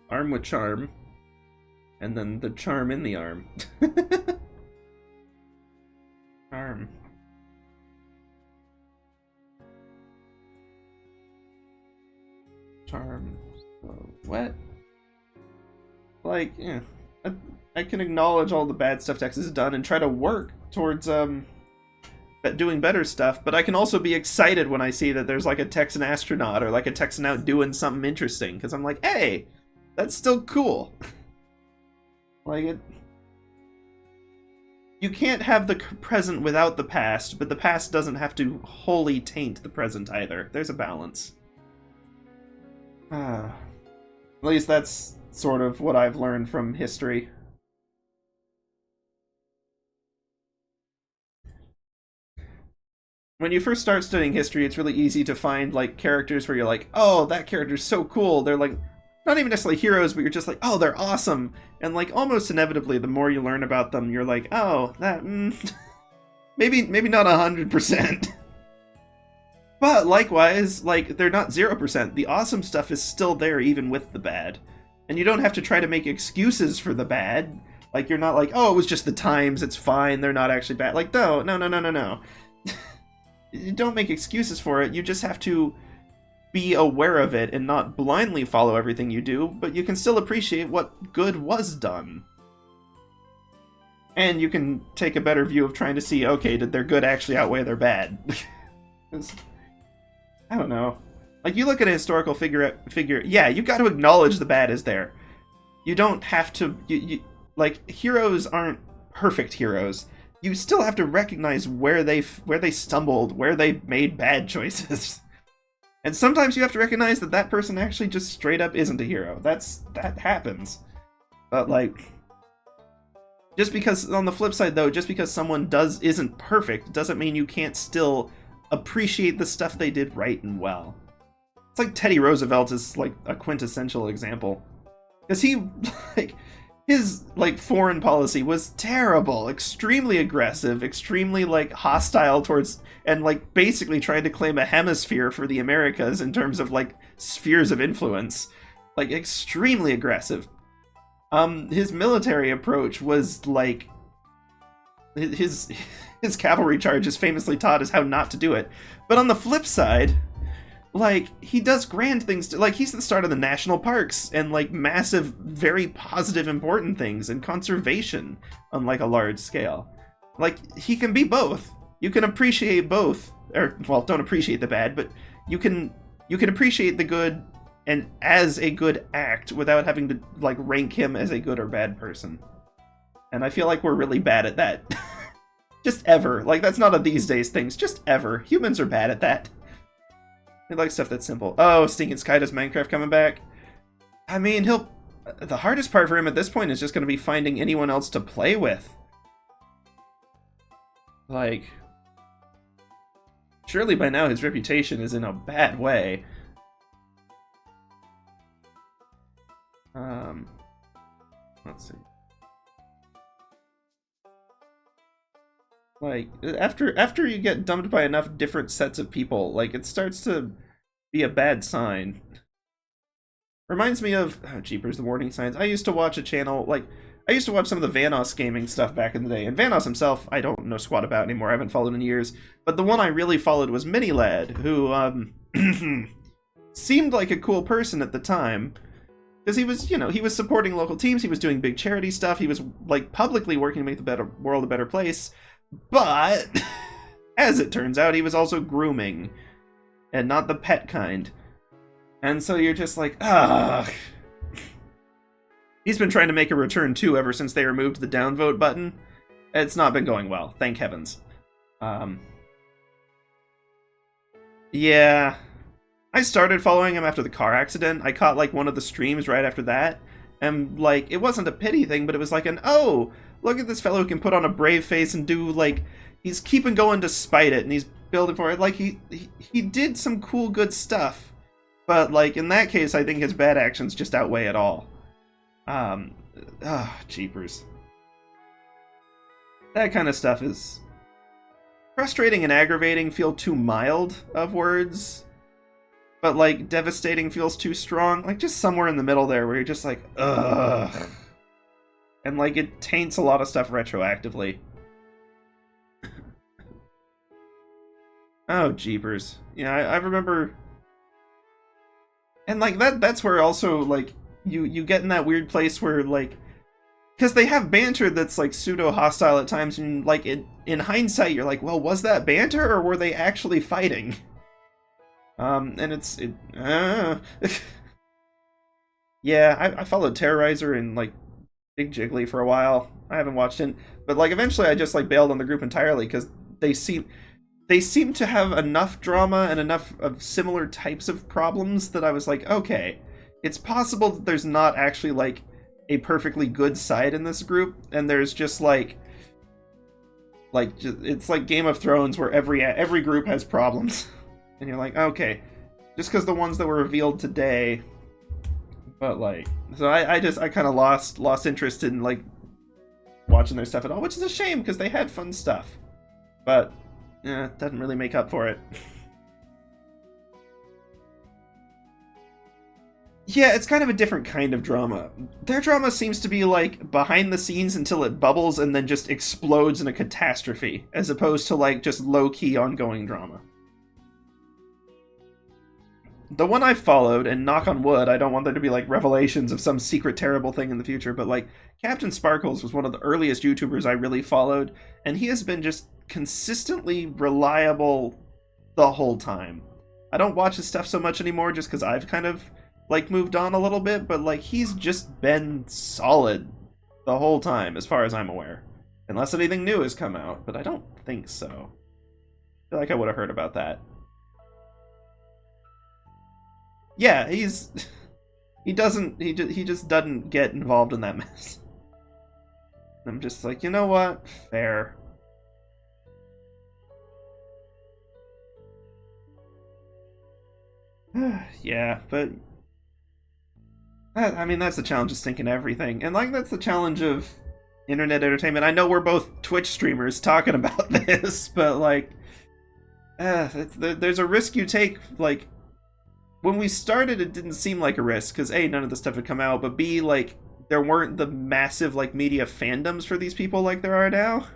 [SPEAKER 1] Arm with charm. And then the charm in the arm. Charm. Charm. What? Like, yeah. I can acknowledge all the bad stuff Texas has done and try to work towards, doing better stuff, but I can also be excited when I see that there's, like, a Texan astronaut or, like, a Texan out doing something interesting, because I'm like, hey, that's still cool. Like, you can't have the present without the past, but the past doesn't have to wholly taint the present either. There's a balance. At least that's sort of what I've learned from history. When you first start studying history, it's really easy to find, like, characters where you're like, oh, that character's so cool. They're, like, not even necessarily heroes, but you're just like, oh, they're awesome. And, like, almost inevitably, the more you learn about them, you're like, oh, that, maybe not 100%. But likewise, like, they're not 0%. The awesome stuff is still there even with the bad. And you don't have to try to make excuses for the bad. Like, you're not like, oh, it was just the times, it's fine, they're not actually bad. Like, no. You don't make excuses for it, you just have to be aware of it and not blindly follow everything you do, but you can still appreciate what good was done. And you can take a better view of trying to see, okay, did their good actually outweigh their bad? I don't know. Like, you look at a historical figure, yeah, you got to acknowledge the bad is there. You don't have to, like, heroes aren't perfect heroes. You still have to recognize where they stumbled, where they made bad choices. And sometimes you have to recognize that that person actually just straight up isn't a hero. That happens. But, like, just because, on the flip side though, just because someone isn't perfect doesn't mean you can't still appreciate the stuff they did right and well. It's like Teddy Roosevelt is like a quintessential example. Because he, like, his, like, foreign policy was terrible, extremely aggressive, extremely, like, hostile towards, and, like, basically tried to claim a hemisphere for the Americas in terms of, like, spheres of influence. Like, extremely aggressive. His military approach was, like, his cavalry charge is famously taught as how not to do it. But on the flip side, like, he does grand things, like, he's the start of the national parks, and, like, massive, very positive, important things, and conservation on, like, a large scale. Like, he can be both. You can appreciate both, or, well, don't appreciate the bad, but you can appreciate the good, and as a good act, without having to, like, rank him as a good or bad person. And I feel like we're really bad at that. Just ever. Like, that's not a these days thing, just ever. Humans are bad at that. They like stuff that's simple. Oh, Stinking Sky does Minecraft coming back? I mean, the hardest part for him at this point is just going to be finding anyone else to play with. Like, surely by now his reputation is in a bad way. Let's see. Like, after you get dumped by enough different sets of people, like, it starts to be a bad sign. Reminds me of, oh, jeepers, the warning signs. I used to watch a channel, like, I used to watch some of the Vanoss gaming stuff back in the day, and Vanoss himself, I don't know squat about anymore, I haven't followed in years, but the one I really followed was Minilad, who, seemed like a cool person at the time, because he was, you know, he was supporting local teams, he was doing big charity stuff, he was, like, publicly working to make the world a better place. But, as it turns out, he was also grooming, and not the pet kind. And so you're just like, ugh. He's been trying to make a return, too, ever since they removed the downvote button. It's not been going well, thank heavens. Yeah. I started following him after the car accident. I caught, like, one of the streams right after that. And, like, it wasn't a pity thing, but it was like an, oh, look at this fellow who can put on a brave face and do, like, he's keeping going despite it, and he's building for it. Like, he did some cool, good stuff. But, like, in that case, I think his bad actions just outweigh it all. Jeepers. That kind of stuff is frustrating and aggravating feel too mild of words. But, like, devastating feels too strong. Like, just somewhere in the middle there where you're just like, ugh. And, like, it taints a lot of stuff retroactively. Oh, jeepers. Yeah, I remember... And, like, that's where also, like, you get in that weird place where, like... Because they have banter that's, like, pseudo-hostile at times, and, like, in hindsight, you're like, well, was that banter, or were they actually fighting? And yeah, I followed Terrorizer and, like, Big Jiggly for a while. I haven't watched it, but, like, eventually I just, like, bailed on the group entirely, because they seem to have enough drama and enough of similar types of problems that I was like, okay, it's possible that there's not actually, like, a perfectly good side in this group, and there's just, like, it's like Game of Thrones where every group has problems. And you're like, okay, just because the ones that were revealed today, but, like, so I kind of lost interest in, like, watching their stuff at all, which is a shame because they had fun stuff, but yeah, it doesn't really make up for it. Yeah, it's kind of a different kind of drama. Their drama seems to be like behind the scenes until it bubbles and then just explodes in a catastrophe, as opposed to like just low-key ongoing drama. The one I followed, and knock on wood, I don't want there to be like revelations of some secret terrible thing in the future, but like Captain Sparkles was one of the earliest YouTubers I really followed, and he has been just consistently reliable the whole time. I don't watch his stuff so much anymore just because I've kind of like moved on a little bit, but like he's just been solid the whole time as far as I'm aware. Unless anything new has come out, but I don't think so. I feel like I would have heard about that. Yeah, he just doesn't get involved in that mess. I'm just like, you know what? Fair. Yeah, but I mean, that's the challenge of stinking everything. And, like, that's the challenge of internet entertainment. I know we're both Twitch streamers talking about this, but, like, there's a risk you take. Like, when we started, it didn't seem like a risk, because A, none of the stuff had come out, but B, like, there weren't the massive, like, media fandoms for these people like there are now.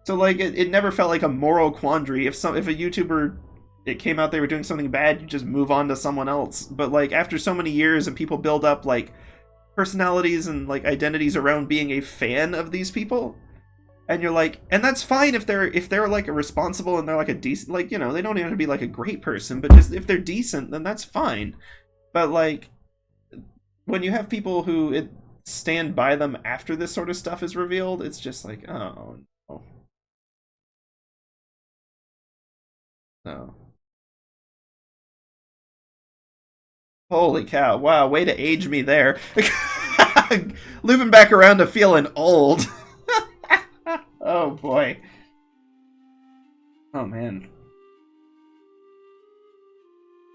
[SPEAKER 1] So, like, it never felt like a moral quandary. If a YouTuber... it came out they were doing something bad, you just move on to someone else. But like after so many years and people build up like personalities and like identities around being a fan of these people, and you're like, and that's fine if they're like a responsible and they're like a decent, like, you know, they don't even have to be like a great person, but just if they're decent, then that's fine. But like when you have people who stand by them after this sort of stuff is revealed, it's just like, oh no. No. Holy cow, wow, way to age me there. Looping back around to feeling old. Oh boy. Oh man.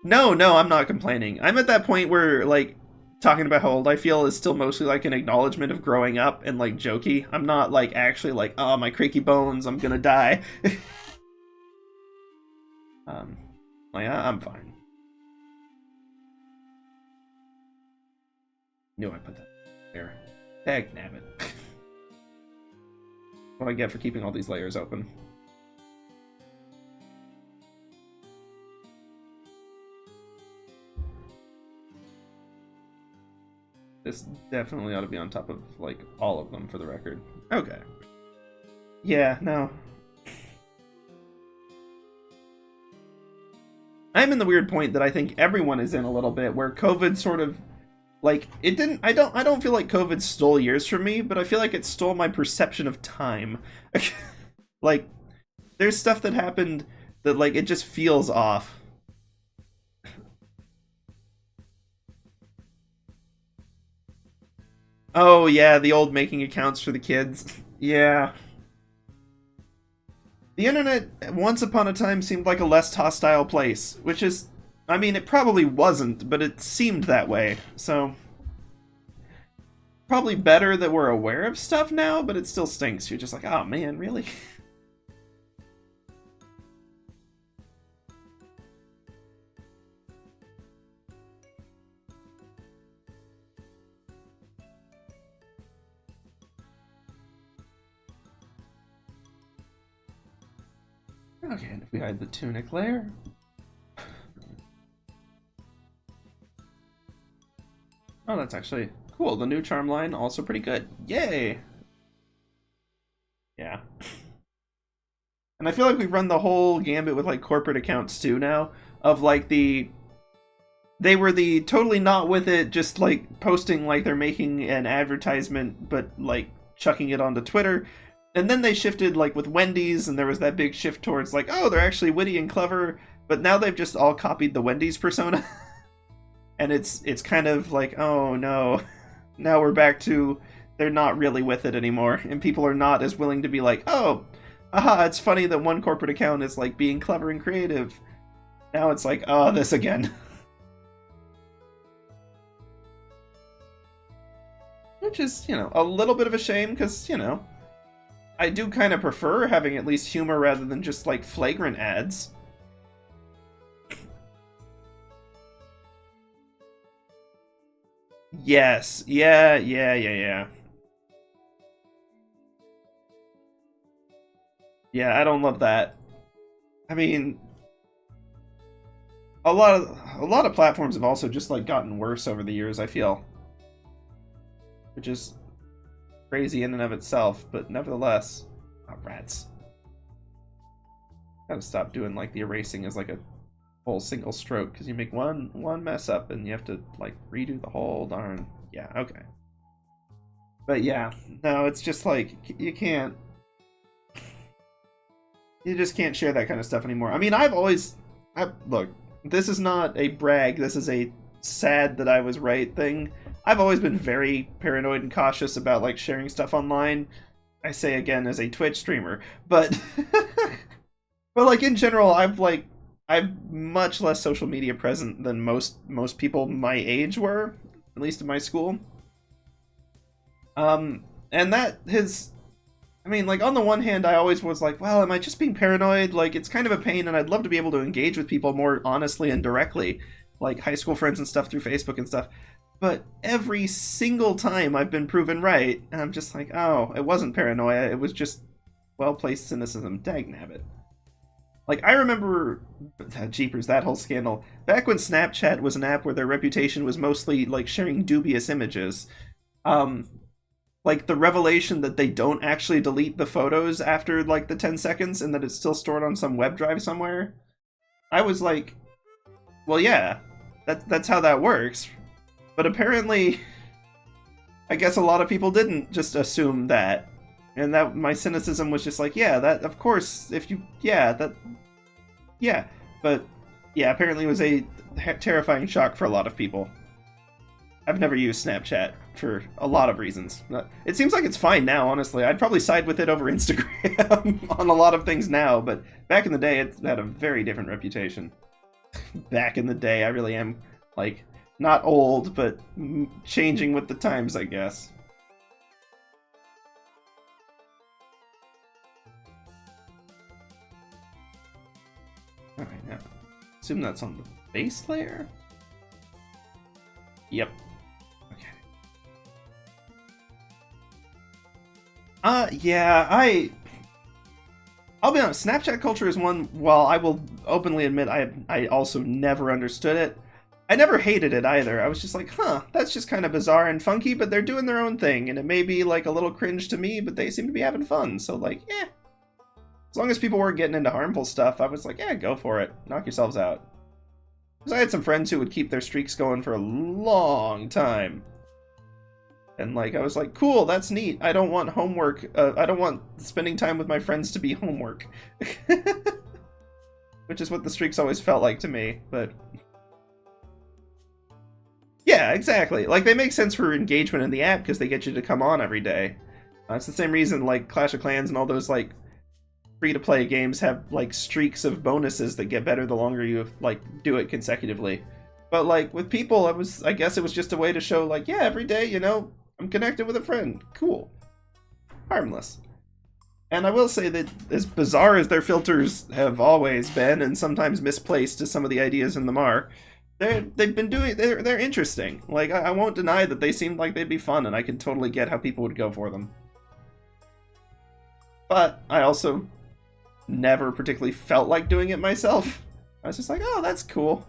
[SPEAKER 1] No, I'm not complaining. I'm at that point where, like, talking about how old I feel is still mostly like an acknowledgement of growing up and like jokey. I'm not like actually like, oh, my creaky bones, I'm gonna die. Like, I'm fine. Knew I put that there. Dag nabbit. What I get for keeping all these layers open. This definitely ought to be on top of, like, all of them for the record. Okay. Yeah, no. I'm in the weird point that I think everyone is in a little bit, where COVID sort of, like, it didn't, I don't feel like COVID stole years from me, but I feel like it stole my perception of time. Like, there's stuff that happened that, like, it just feels off. Oh, yeah, the old making accounts for the kids. Yeah. The internet, once upon a time, seemed like a less hostile place, which is, I mean, it probably wasn't, but it seemed that way, so... probably better that we're aware of stuff now, but it still stinks. You're just like, oh man, really? Okay, and if we hide the tunic layer... oh, that's actually cool. The new charm line, also pretty good. Yay! Yeah. And I feel like we've run the whole gambit with, like, corporate accounts, too, now. Of, like, they were the totally not with it, just, like, posting like they're making an advertisement, but, like, chucking it onto Twitter. And then they shifted, like, with Wendy's, and there was that big shift towards, like, oh, they're actually witty and clever. But now they've just all copied the Wendy's persona. And it's kind of like, oh no, now we're back to, they're not really with it anymore, and people are not as willing to be like, oh, aha, it's funny that one corporate account is like being clever and creative. Now it's like, oh, this again. Which is, you know, a little bit of a shame, because, you know, I do kind of prefer having at least humor rather than just like flagrant ads. Yes. Yeah, yeah, yeah, yeah. Yeah, I don't love that. I mean, a lot of platforms have also just like gotten worse over the years, I feel. Which is crazy in and of itself, but nevertheless. Oh, rats. Gotta stop doing like the erasing as like a whole single stroke, because you make one mess up and you have to like redo the whole darn. Yeah, okay. But yeah, no, it's just like you can't. You just can't share that kind of stuff anymore. I mean, look. This is not a brag. This is a sad that I was right thing. I've always been very paranoid and cautious about like sharing stuff online. I say again as a Twitch streamer, but but like in general, I'm much less social media present than most people my age were, at least in my school. And that has, I mean, like on the one hand, I always was like, well, am I just being paranoid? Like it's kind of a pain, and I'd love to be able to engage with people more honestly and directly, like high school friends and stuff through Facebook and stuff. But every single time I've been proven right, and I'm just like, oh, it wasn't paranoia, it was just well-placed cynicism. Dagnabbit. Like, I remember, jeepers, that whole scandal. Back when Snapchat was an app where their reputation was mostly, like, sharing dubious images. Like, the revelation that they don't actually delete the photos after, like, the 10 seconds and that it's still stored on some web drive somewhere. I was like, well, yeah, that's how that works. But apparently, I guess a lot of people didn't just assume that. And that my cynicism was just like, yeah, that, of course, if you, yeah, that, yeah. But, yeah, apparently it was a terrifying shock for a lot of people. I've never used Snapchat for a lot of reasons. It seems like it's fine now, honestly. I'd probably side with it over Instagram on a lot of things now, but back in the day, it had a very different reputation. Back in the day, I really am, like, not old, but changing with the times, I guess. Alright, now, assume that's on the base layer? Yep. Okay. Yeah, I'll be honest, Snapchat culture is one, while I will openly admit I also never understood it. I never hated it either. I was just like, huh, that's just kind of bizarre and funky, but they're doing their own thing, and it may be like a little cringe to me, but they seem to be having fun, so like, eh. As long as people weren't getting into harmful stuff, I was like, yeah, go for it. Knock yourselves out. Because I had some friends who would keep their streaks going for a long time. And like, I was like, cool, that's neat. I don't want homework. I don't want spending time with my friends to be homework. Which is what the streaks always felt like to me, but... Yeah, exactly. Like, they make sense for engagement in the app because they get you to come on every day. It's the same reason, like, Clash of Clans and all those, like, free-to-play games have, like, streaks of bonuses that get better the longer you, like, do it consecutively. But, like, with people, I guess it was just a way to show, like, yeah, every day, you know, I'm connected with a friend. Cool. Harmless. And I will say that as bizarre as their filters have always been, and sometimes misplaced as some of the ideas in them are, they're interesting. Like, I won't deny that they seemed like they'd be fun, and I can totally get how people would go for them. But I also never particularly felt like doing it myself. I was just like, oh, that's cool.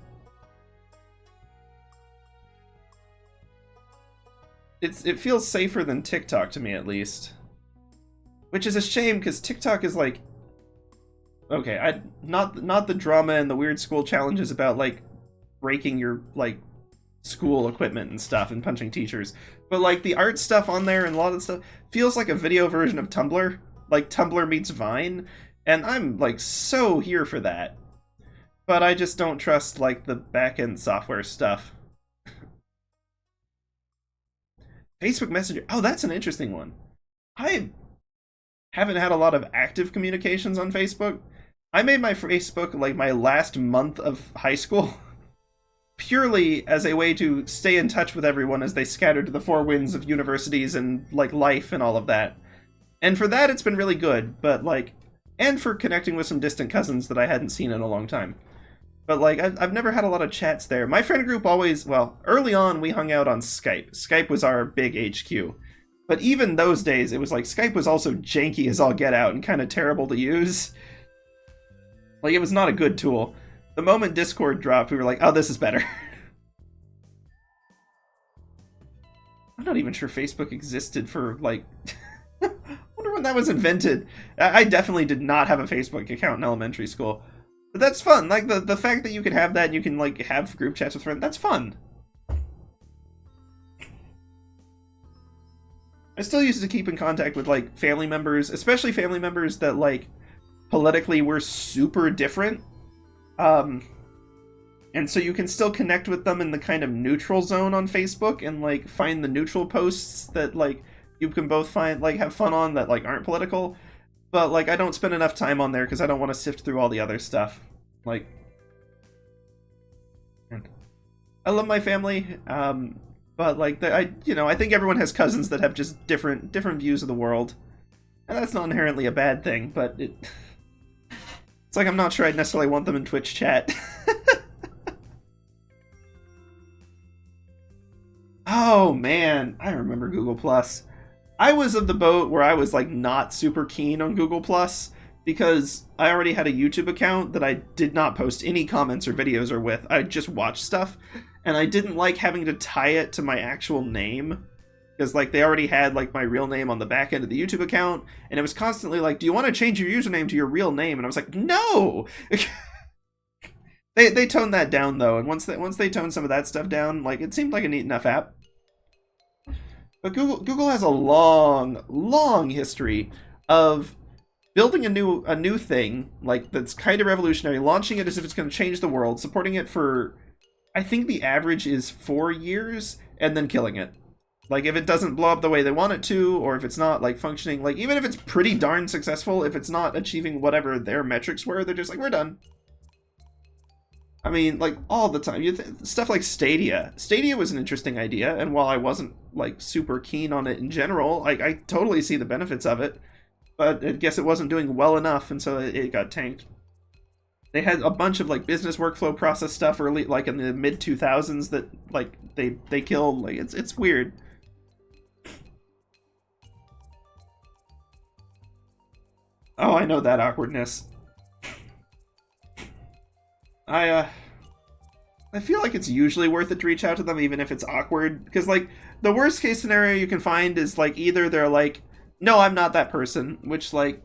[SPEAKER 1] It feels safer than TikTok to me, at least. Which is a shame, because TikTok is like... Okay, not the drama and the weird school challenges about, like, breaking your, like, school equipment and stuff and punching teachers. But, like, the art stuff on there and a lot of the stuff feels like a video version of Tumblr. Like, Tumblr meets Vine. And I'm, like, so here for that. But I just don't trust, like, the back-end software stuff. Facebook Messenger. Oh, that's an interesting one. I haven't had a lot of active communications on Facebook. I made my Facebook, like, my last month of high school. Purely as a way to stay in touch with everyone as they scattered to the four winds of universities and, like, life and all of that. And for that, it's been really good, but, like... And for connecting with some distant cousins that I hadn't seen in a long time. But like, I've never had a lot of chats there. My friend group always, well, early on we hung out on Skype. Skype was our big HQ. But even those days, it was like Skype was also janky as all get out and kind of terrible to use. Like, it was not a good tool. The moment Discord dropped, we were like, oh, this is better. I'm not even sure Facebook existed for, like... I wonder when that was invented. I definitely did not have a Facebook account in elementary school. But that's fun. Like, the fact that you can have that and you can, like, have group chats with friends, that's fun. I still used to keep in contact with, like, family members, especially family members that, like, politically were super different. And so you can still connect with them in the kind of neutral zone on Facebook and, like, find the neutral posts that, like, you can both find, like, have fun on that, like, aren't political. But, like, I don't spend enough time on there because I don't want to sift through all the other stuff. Like, I love my family, but, like, I think everyone has cousins that have just different views of the world. And that's not inherently a bad thing, but it's like I'm not sure I'd necessarily want them in Twitch chat. Oh, man, I remember Google+. I was of the boat where I was, like, not super keen on Google+, because I already had a YouTube account that I did not post any comments or videos or with. I just watched stuff, and I didn't like having to tie it to my actual name, because, like, they already had, like, my real name on the back end of the YouTube account, and it was constantly like, do you want to change your username to your real name? And I was like, no! They toned that down, though, and once they toned some of that stuff down, like, it seemed like a neat enough app. But Google has a long history of building a new thing, like, that's kind of revolutionary, launching it as if it's going to change the world, supporting it for, I think the average is 4 years, and then killing it. Like, if it doesn't blow up the way they want it to, or if it's not, like, functioning, like, even if it's pretty darn successful, if it's not achieving whatever their metrics were, they're just like, we're done. I mean, like, all the time. Stuff like Stadia. Stadia was an interesting idea, and while I wasn't, like, super keen on it in general, I totally see the benefits of it. But I guess it wasn't doing well enough, and so it got tanked. They had a bunch of, like, business workflow process stuff early, like, in the mid-2000s that, like, they killed. Like, it's weird. Oh, I know that awkwardness. I feel like it's usually worth it to reach out to them, even if it's awkward. Because, like, the worst case scenario you can find is, like, either they're like, no, I'm not that person, which, like,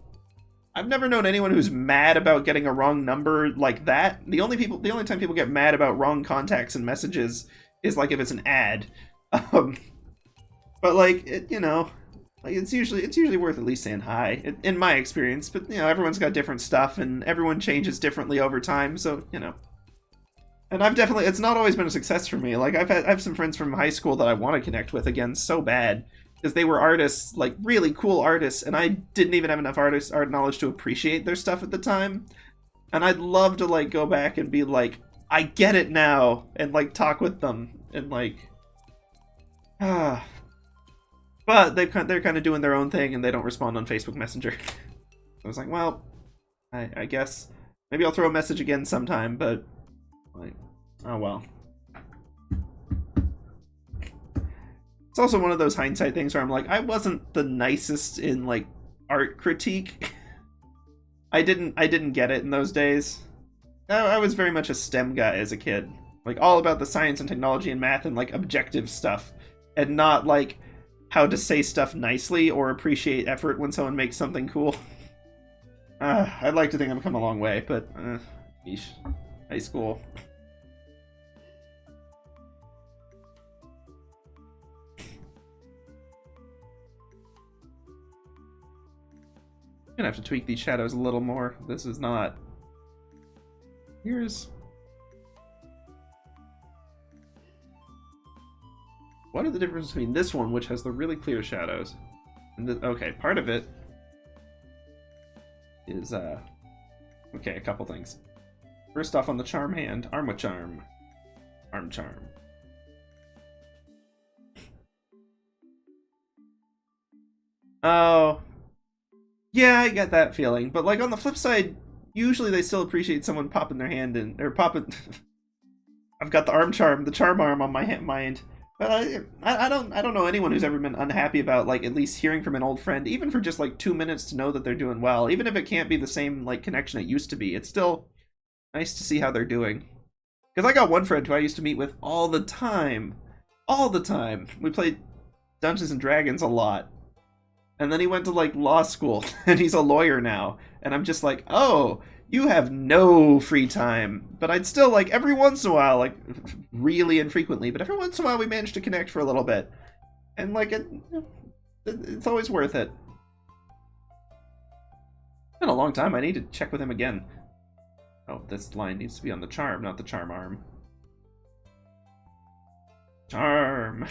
[SPEAKER 1] I've never known anyone who's mad about getting a wrong number like that. The only time people get mad about wrong contacts and messages is, like, if it's an ad. But, like, like, it's usually worth at least saying hi, in my experience. But, everyone's got different stuff, and everyone changes differently over time, so, And it's not always been a success for me. Like, I have some friends from high school that I want to connect with again so bad, because they were artists, like, really cool artists, and I didn't even have enough art knowledge to appreciate their stuff at the time. And I'd love to, like, go back and be like, I get it now, and, like, talk with them, and, like, But they're kind of doing their own thing, and they don't respond on Facebook Messenger. I was like, well, I guess maybe I'll throw a message again sometime, but, like, oh well. It's also one of those hindsight things where I'm like, I wasn't the nicest in, like, art critique. I didn't get it in those days. I was very much a STEM guy as a kid. Like, all about the science and technology and math and, like, objective stuff. And not, like, how to say stuff nicely or appreciate effort when someone makes something cool. I'd like to think I've come a long way, but, yeesh. High school. I'm gonna have to tweak these shadows a little more. This is not... Here's... What are the differences between this one, which has the really clear shadows, and okay, part of it is, okay, a couple things. First off, on the charm hand, arm with charm. Arm charm. Oh. Yeah, I get that feeling, but, like, on the flip side, usually they still appreciate someone popping their hand in, or popping. I've got the arm charm, the charm arm on my mind. But I don't know anyone who's ever been unhappy about like at least hearing from an old friend, even for just like 2 minutes to know that they're doing well. Even if it can't be the same like connection it used to be, it's still nice to see how they're doing. Because I got one friend who I used to meet with all the time. All the time. We played Dungeons and Dragons a lot. And then he went to like law school and he's a lawyer now. And I'm just like, oh, you have no free time. But I'd still like every once in a while, like really infrequently, but every once in a while we managed to connect for a little bit. And like it's always worth it. It's been a long time. I need to check with him again. Oh, this line needs to be on the charm, not the charm arm. Charm.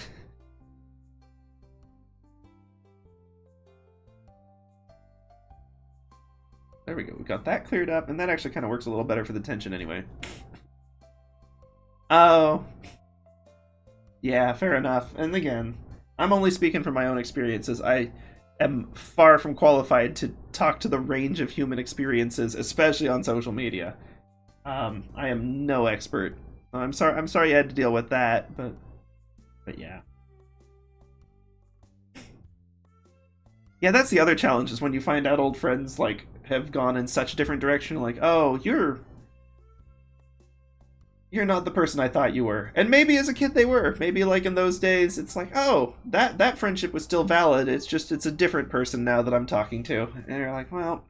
[SPEAKER 1] There we go. We got that cleared up, and that actually kind of works a little better for the tension anyway. Oh. Yeah, fair enough. And again, I'm only speaking from my own experiences. I am far from qualified to talk to the range of human experiences, especially on social media. I am no expert. I'm sorry you had to deal with that, but yeah. Yeah, that's the other challenge, is when you find out old friends like have gone in such a different direction, like, oh, you're not the person I thought you were. And maybe as a kid they were. Maybe like in those days it's like, oh, that friendship was still valid. It's just it's a different person now that I'm talking to. And you're like, well.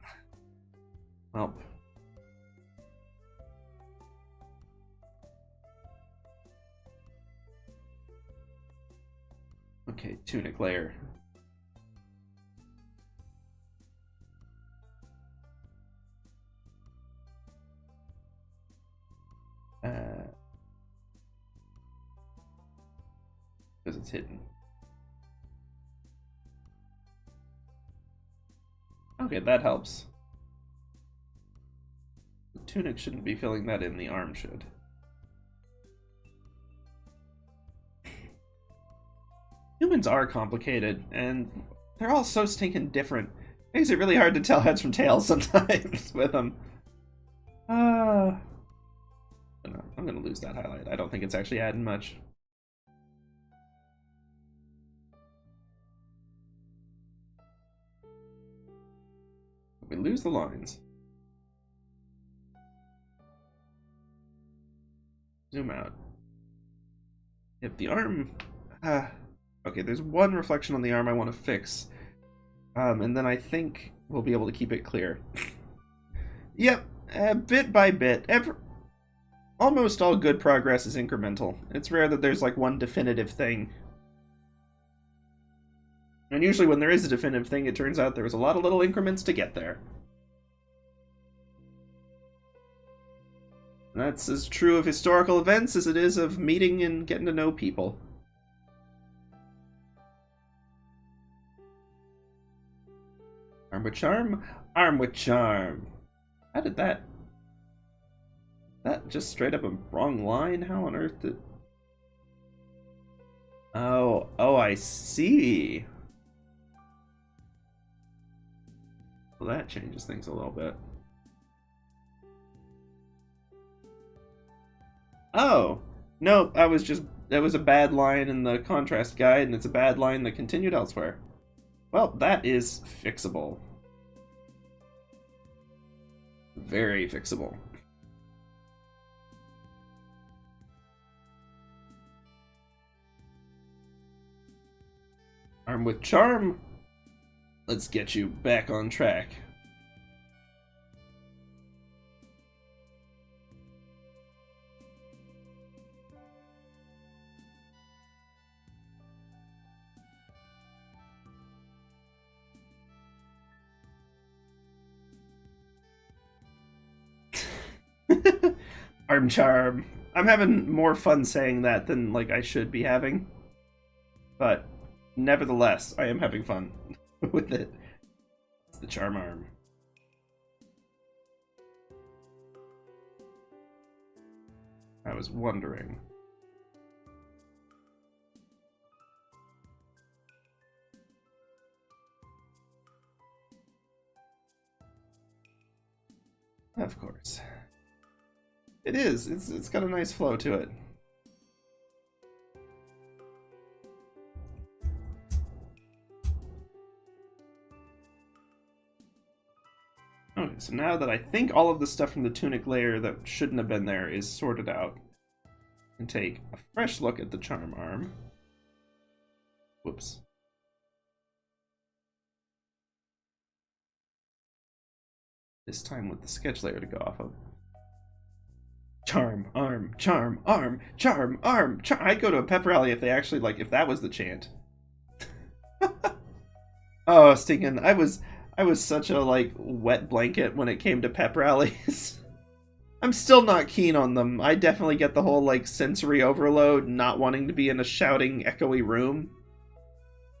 [SPEAKER 1] Okay, tunic layer. Because it's hidden. Okay, that helps. The tunic shouldn't be filling that in, the arm should. Humans are complicated, and they're all so stinking different. Makes it really hard to tell heads from tails sometimes with them. No, I'm gonna lose that highlight. I don't think it's actually adding much. We lose the lines. Zoom out. If the arm... okay, there's one reflection on the arm I want to fix. And then I think we'll be able to keep it clear. Yep, bit by bit. Almost all good progress is incremental. It's rare that there's like one definitive thing. And usually when there is a definitive thing, it turns out there was a lot of little increments to get there. That's as true of historical events as it is of meeting and getting to know people. Arm with charm? Arm with charm. How did that... That just straight up a wrong line? How on earth did... Oh, I see. Well, that changes things a little bit. Oh, no, that was a bad line in the contrast guide, and it's a bad line that continued elsewhere. Well, that is fixable. Very fixable. Arm with charm. Let's get you back on track. Arm charm. I'm having more fun saying that than like I should be having. But nevertheless, I am having fun with it. It's the charm arm. I was wondering. Of course. It is. It's got a nice flow to it. Okay, so now that I think all of the stuff from the tunic layer that shouldn't have been there is sorted out, and take a fresh look at the charm arm. Whoops. This time with the sketch layer to go off of. Charm, arm, charm, arm, charm, arm, charm. I'd go to a pep rally if they actually, like, if that was the chant. Oh, stinking. I was such a, like, wet blanket when it came to pep rallies. I'm still not keen on them. I definitely get the whole, like, sensory overload, not wanting to be in a shouting, echoey room.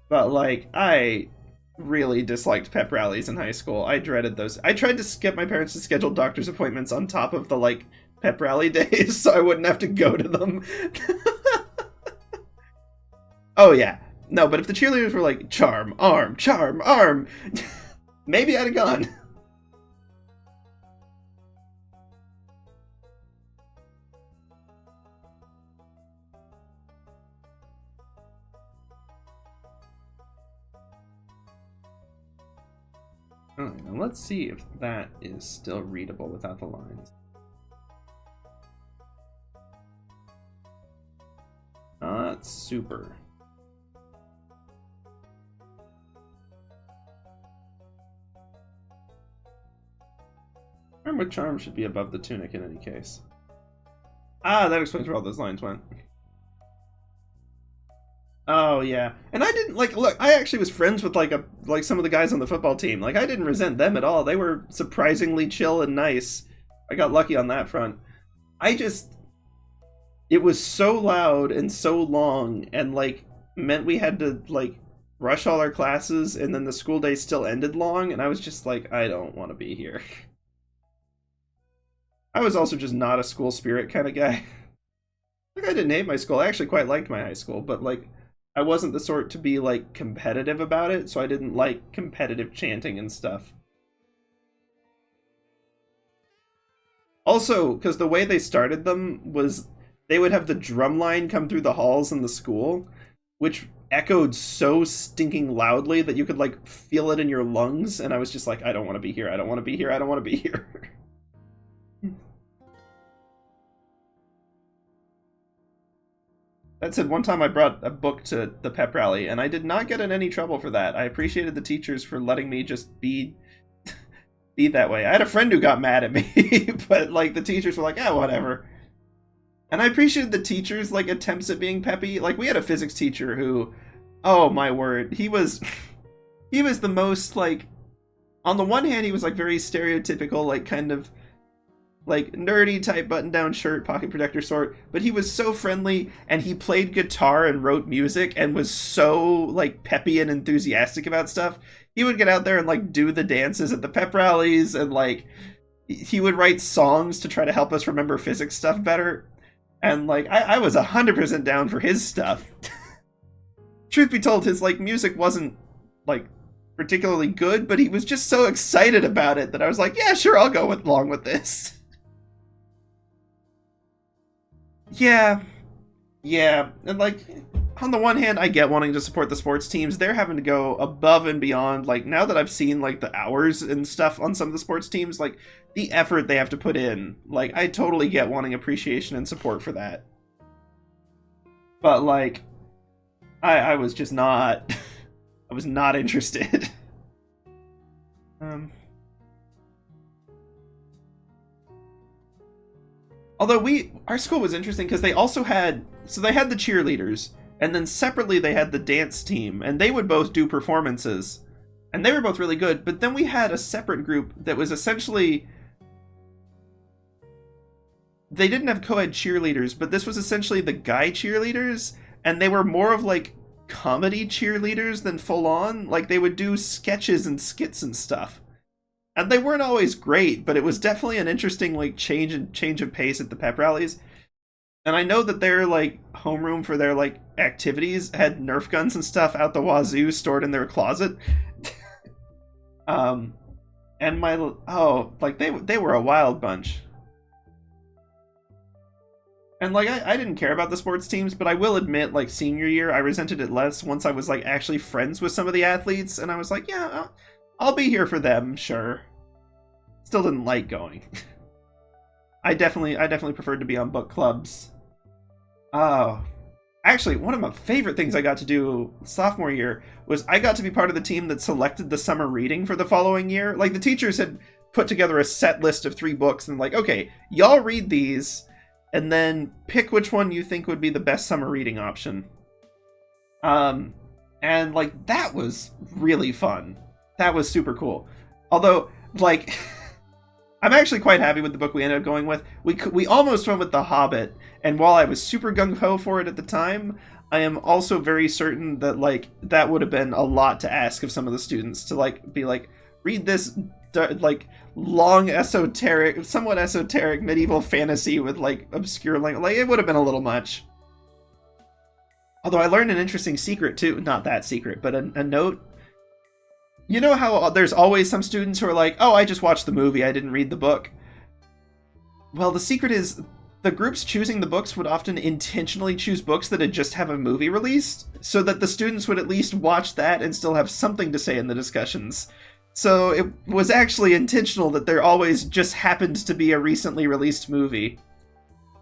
[SPEAKER 1] But, like, I really disliked pep rallies in high school. I dreaded those. I tried to get my parents to schedule doctor's appointments on top of the, like, pep rally days so I wouldn't have to go to them. Oh, yeah. No, but if the cheerleaders were like, charm, arm, maybe I'd have gone. Alright, now let's see if that is still readable without the lines. Not super. Arm with charm should be above the tunic in any case. Ah, that explains where all those lines went. Oh yeah, and I didn't like look. I actually was friends with like some of the guys on the football team. Like I didn't resent them at all. They were surprisingly chill and nice. I got lucky on that front. It was so loud and so long, and like meant we had to like rush all our classes, and then the school day still ended long, and I was just like, I don't want to be here. I was also just not a school spirit kind of guy. Like I didn't hate my school. I actually quite liked my high school, but like I wasn't the sort to be, like, competitive about it, so I didn't like competitive chanting and stuff. Also, because the way they started them was they would have the drum line come through the halls in the school, which echoed so stinking loudly that you could, like, feel it in your lungs, and I was just like, I don't want to be here, I don't want to be here, I don't want to be here. That said, one time I brought a book to the pep rally, and I did not get in any trouble for that. I appreciated the teachers for letting me just be that way. I had a friend who got mad at me, but like the teachers were like, "Ah, whatever." And I appreciated the teachers' like attempts at being peppy. Like we had a physics teacher who, oh my word, he was the most like. On the one hand, he was like very stereotypical, like kind of like nerdy type button-down shirt, pocket protector sort, but he was so friendly, and he played guitar and wrote music and was so like peppy and enthusiastic about stuff. He would get out there and like do the dances at the pep rallies, and like he would write songs to try to help us remember physics stuff better. And like I was 100% down for his stuff. Truth be told, his like music wasn't like particularly good, but he was just so excited about it that I was like, yeah, sure, I'll go along with this. Yeah, and like, on the one hand, I get wanting to support the sports teams. They're having to go above and beyond. Like, now that I've seen, like, the hours and stuff on some of the sports teams, like, the effort they have to put in, like, I totally get wanting appreciation and support for that. But, like, I was just not, I was not interested. Although our school was interesting because they also had, so they had the cheerleaders, and then separately they had the dance team, and they would both do performances, and they were both really good, but then we had a separate group that was essentially, they didn't have co-ed cheerleaders, but this was essentially the guy cheerleaders, and they were more of like comedy cheerleaders than full on. Like they would do sketches and skits and stuff. And they weren't always great, but it was definitely an interesting like change of pace at the pep rallies. And I know that their like homeroom for their like activities had Nerf guns and stuff out the wazoo stored in their closet. And And like they were a wild bunch. And like I didn't care about the sports teams, but I will admit, like senior year, I resented it less once I was like actually friends with some of the athletes, and I was like, yeah, I'll be here for them, sure. Still didn't like going. I definitely preferred to be on book clubs. Oh, actually, one of my favorite things I got to do sophomore year was I got to be part of the team that selected the summer reading for the following year. Like the teachers had put together a set list of 3 books and like, okay, y'all read these, and then pick which one you think would be the best summer reading option. And like that was really fun. That was super cool. Although, like, I'm actually quite happy with the book we ended up going with. We almost went with The Hobbit, and while I was super gung-ho for it at the time, I am also very certain that like that would have been a lot to ask of some of the students to like be like, read this like long somewhat esoteric medieval fantasy with like obscure language. Like it would have been a little much. Although I learned an interesting secret too, not that secret, but a note. You know how there's always some students who are like, oh, I just watched the movie, I didn't read the book. Well, the secret is the groups choosing the books would often intentionally choose books that had just have a movie released, so that the students would at least watch that and still have something to say in the discussions. So it was actually intentional that there always just happened to be a recently released movie.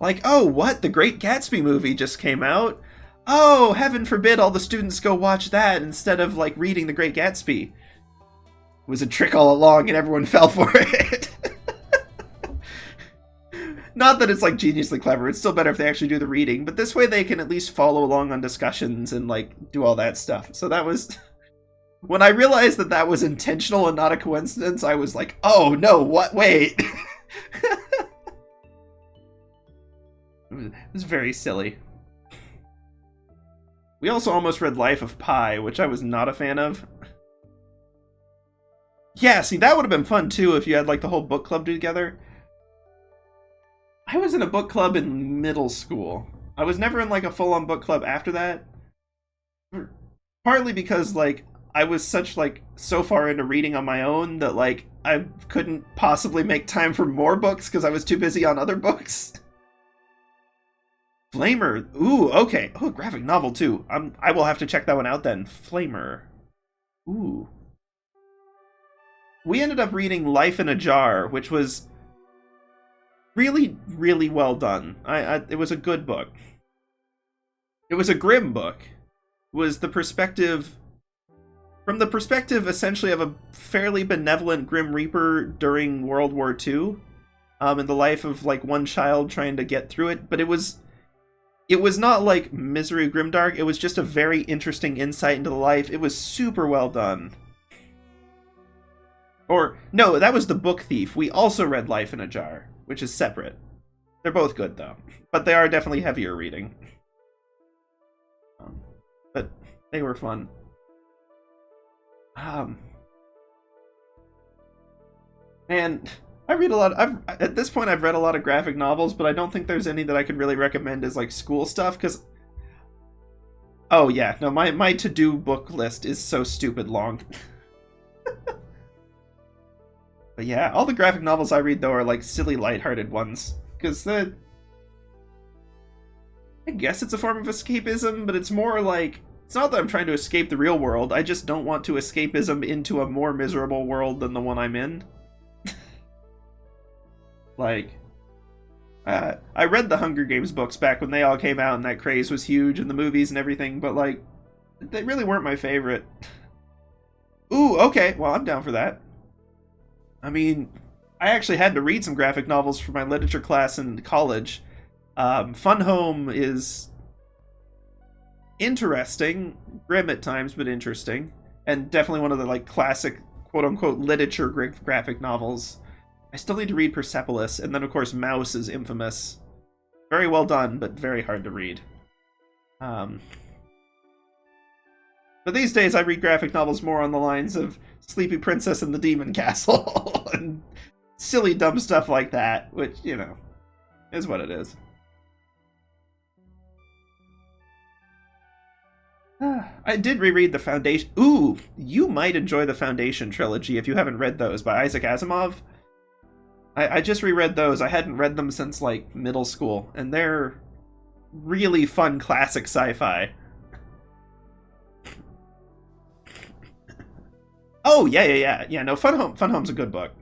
[SPEAKER 1] Like, oh, what? The Great Gatsby movie just came out? Oh, heaven forbid all the students go watch that instead of, like, reading The Great Gatsby. It was a trick all along and everyone fell for it. Not that it's, like, geniusly clever. It's still better if they actually do the reading. But this way they can at least follow along on discussions and, like, do all that stuff. So that was... When I realized that that was intentional and not a coincidence, I was like, oh, no, what? Wait. It was very silly. We also almost read Life of Pi, which I was not a fan of. Yeah, see, that would have been fun, too, if you had, like, the whole book club together. I was in a book club in middle school. I was never in, like, a full-on book club after that. Partly because, like, I was so far into reading on my own that, like, I couldn't possibly make time for more books because I was too busy on other books. Flamer. Ooh, okay. Oh, graphic novel, too. I will have to check that one out then. Flamer. Ooh. We ended up reading Life in a Jar, which was really, really well done. It was a good book. It was a grim book. It was from the perspective, essentially, of a fairly benevolent Grim Reaper during World War II, in the life of, like, one child trying to get through it. But it was not, like, misery grimdark. It was just a very interesting insight into the life. It was super well done. Or, no, that was The Book Thief. We also read Life in a Jar, which is separate. They're both good, though. But they are definitely heavier reading. But they were fun. And I read a lot. At this point, I've read a lot of graphic novels, but I don't think there's any that I could really recommend as like school stuff. Because, oh yeah, no, my to-do book list is so stupid long. But yeah, all the graphic novels I read though are like silly, lighthearted ones. Because I guess it's a form of escapism, but it's more like. It's not that I'm trying to escape the real world, I just don't want to escapism into a more miserable world than the one I'm in. Like, I read the Hunger Games books back when they all came out and that craze was huge and the movies and everything, but like, they really weren't my favorite. Ooh, okay, well, I'm down for that. I mean, I actually had to read some graphic novels for my literature class in college. Fun Home is interesting, grim at times, but interesting, and definitely one of the like classic quote-unquote literature graphic novels. I still need to read Persepolis, and then of course Mouse is infamous. Very well done, but very hard to read. But these days I read graphic novels more on the lines of Sleepy Princess and the Demon Castle and silly dumb stuff like that, which, you know, is what it is. I did reread the Foundation. Ooh, you might enjoy the Foundation trilogy if you haven't read those by Isaac Asimov. I just reread those. I hadn't read them since, like, middle school, and they're really fun classic sci-fi. Oh, yeah, no, Fun Home's a good book.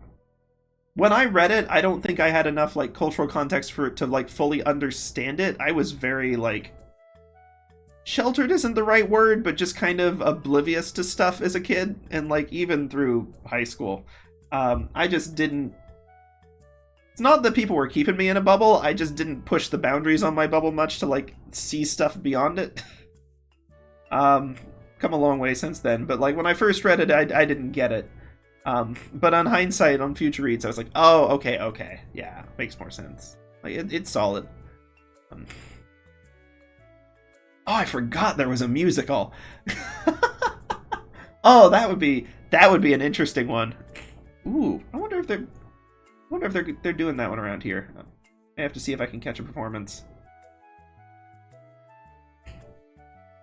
[SPEAKER 1] When I read it, I don't think I had enough, like, cultural context for it to, like, fully understand it. I was very, like, sheltered isn't the right word, but just kind of oblivious to stuff as a kid, and, like, even through high school. I just didn't... It's not that people were keeping me in a bubble, I just didn't push the boundaries on my bubble much to, like, see stuff beyond it. Come a long way since then, but, like, when I first read it, I didn't get it. But on hindsight, on future reads, I was like, oh, okay, yeah, makes more sense. Like, it's solid. Oh, I forgot there was a musical. Oh, that would be an interesting one. Ooh, I wonder if they're doing that one around here. I have to see if I can catch a performance.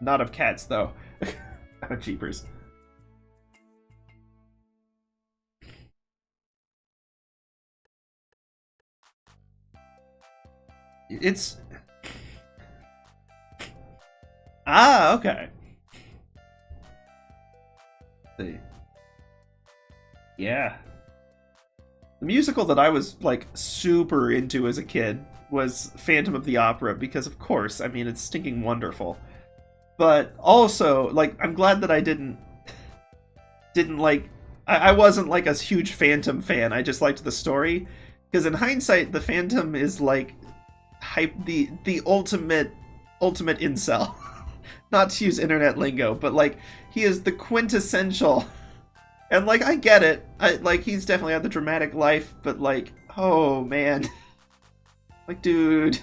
[SPEAKER 1] Not of Cats, though. Oh, jeepers. It's... Ah, okay. Let's see. Yeah. The musical that I was, like, super into as a kid was Phantom of the Opera, because, of course, I mean, it's stinking wonderful. But also, like, I'm glad that I didn't like... I wasn't, like, a huge Phantom fan, I just liked the story. Because in hindsight, the Phantom is, like, the ultimate incel. Not to use internet lingo, but, like, he is the quintessential... And, like, I get it. Like, he's definitely had the dramatic life, but, like, oh, man. Like, dude.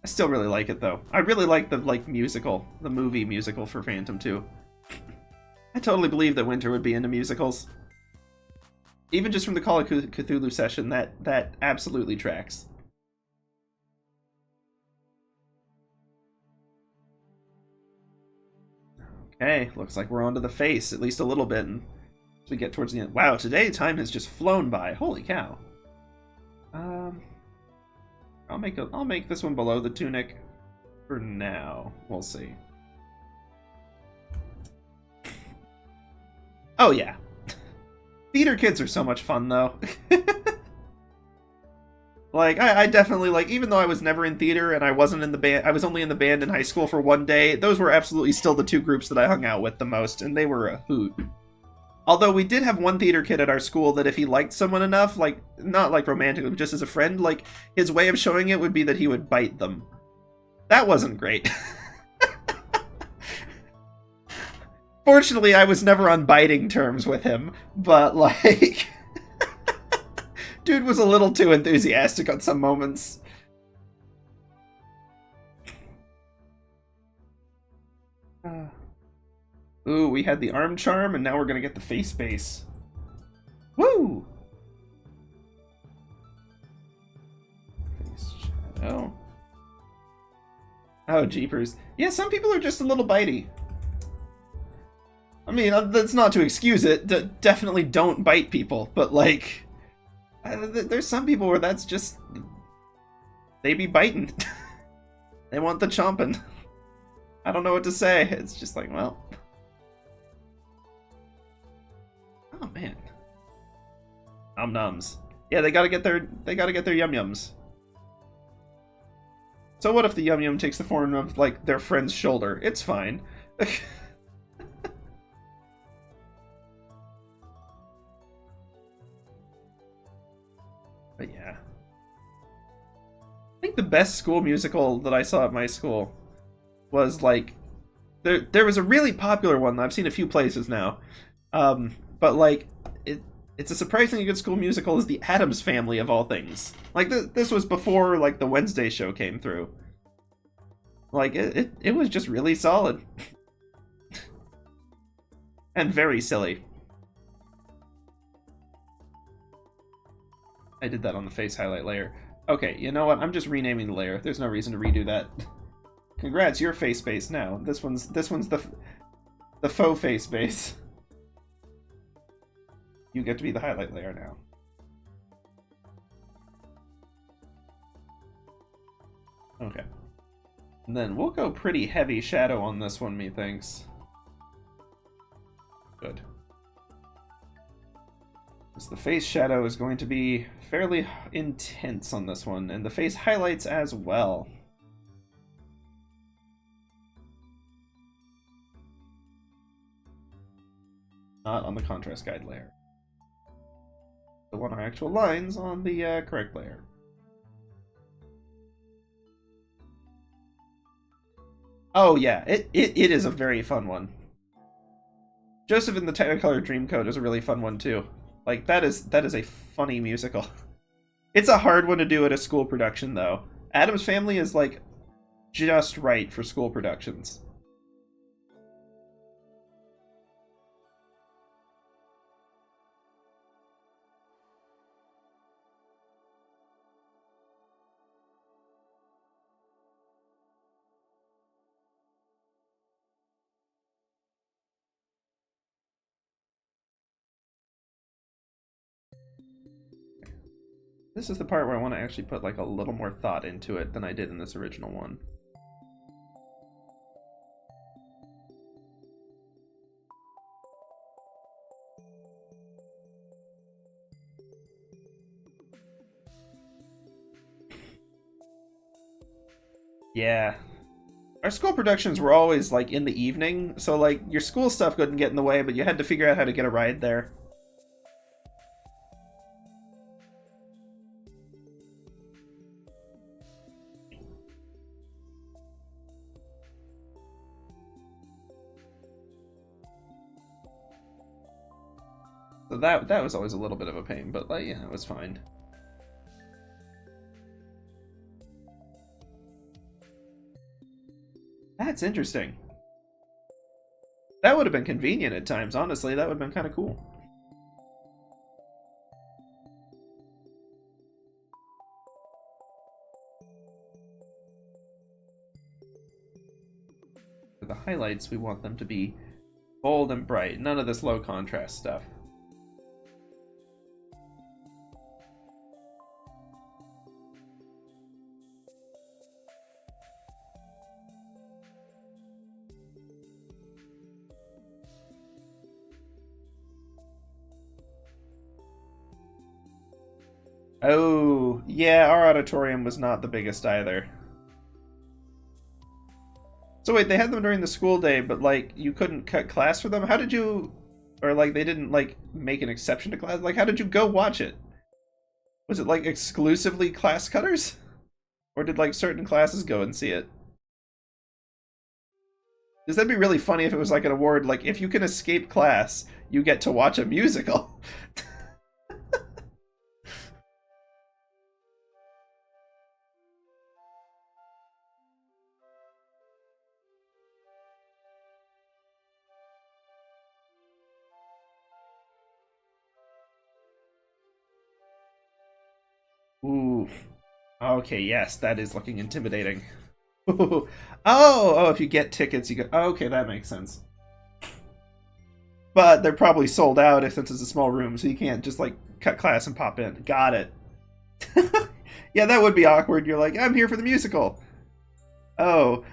[SPEAKER 1] I still really like it, though. I really like the, like, musical. The movie musical for Phantom, too. I totally believe that Winter would be into musicals. Even just from the Call of Cthulhu session, that absolutely tracks. Okay, looks like we're onto the face, at least a little bit, and as we get towards the end. Wow, today time has just flown by. Holy cow. I'll make this one below the tunic for now. We'll see. Oh yeah. Theater kids are so much fun though. Like, I definitely, like, even though I was never in theater and I wasn't in the band, I was only in the band in high school for one day, those were absolutely still the two groups that I hung out with the most, and they were a hoot. Although we did have one theater kid at our school that if he liked someone enough, like, not like romantically, but just as a friend, like, his way of showing it would be that he would bite them. That wasn't great. Fortunately, I was never on biting terms with him, but, like... Dude was a little too enthusiastic on some moments. Ooh, we had the arm charm, and now we're gonna get the face base. Woo! Face shadow. Oh, jeepers. Yeah, some people are just a little bitey. I mean, that's not to excuse it. Definitely don't bite people, but, like... There's some people where that's just... They be biting. They want the chomping. I don't know what to say. It's just like, well... Oh, man. Nom-noms. Yeah, they gotta get their yum-yums. So what if the yum-yum takes the form of, like, their friend's shoulder? It's fine. But yeah. I think the best school musical that I saw at my school was, like... There was a really popular one that I've seen a few places now. But, like, it's a surprisingly good school musical is The Addams Family, of all things. Like, this was before, like, the Wednesday show came through. Like, it was just really solid. And very silly. I did that on the face highlight layer. Okay, you know what? I'm just renaming the layer. There's no reason to redo that. Congrats, you're face base now. This one's the faux face base. You get to be the highlight layer now. Okay. And then we'll go pretty heavy shadow on this one, methinks. Good. Because the face shadow is going to be fairly intense on this one, and the face highlights as well. Not on the contrast guide layer. We want our actual lines on the correct layer. Oh yeah, it is a very fun one. Joseph in the Technicolor Dreamcoat is a really fun one too. Like that is a funny musical. It's a hard one to do at a school production though. Addams Family is like just right for school productions. This is the part where I want to actually put like a little more thought into it than I did in this original one. Yeah. Our school productions were always like in the evening, so like your school stuff couldn't get in the way, but you had to figure out how to get a ride there. So that was always a little bit of a pain, but like, yeah, it was fine. That's interesting. That would have been convenient at times, honestly. That would have been kind of cool. For the highlights, we want them to be bold and bright. None of this low contrast stuff. Oh, yeah, our auditorium was not the biggest either. So wait, they had them during the school day, but like you couldn't cut class for them? How did you, or like they didn't like make an exception to class? Like how did you go watch it? Was it like exclusively class cutters? Or did like certain classes go and see it? Because that'd be really funny if it was like an award, like if you can escape class, you get to watch a musical. Ooh. Okay, yes, that is looking intimidating. Oh, if you get tickets, you go. Oh, okay, that makes sense. But they're probably sold out since it's a small room, so you can't just like cut class and pop in. Got it. Yeah, that would be awkward. You're like, I'm here for the musical. Oh.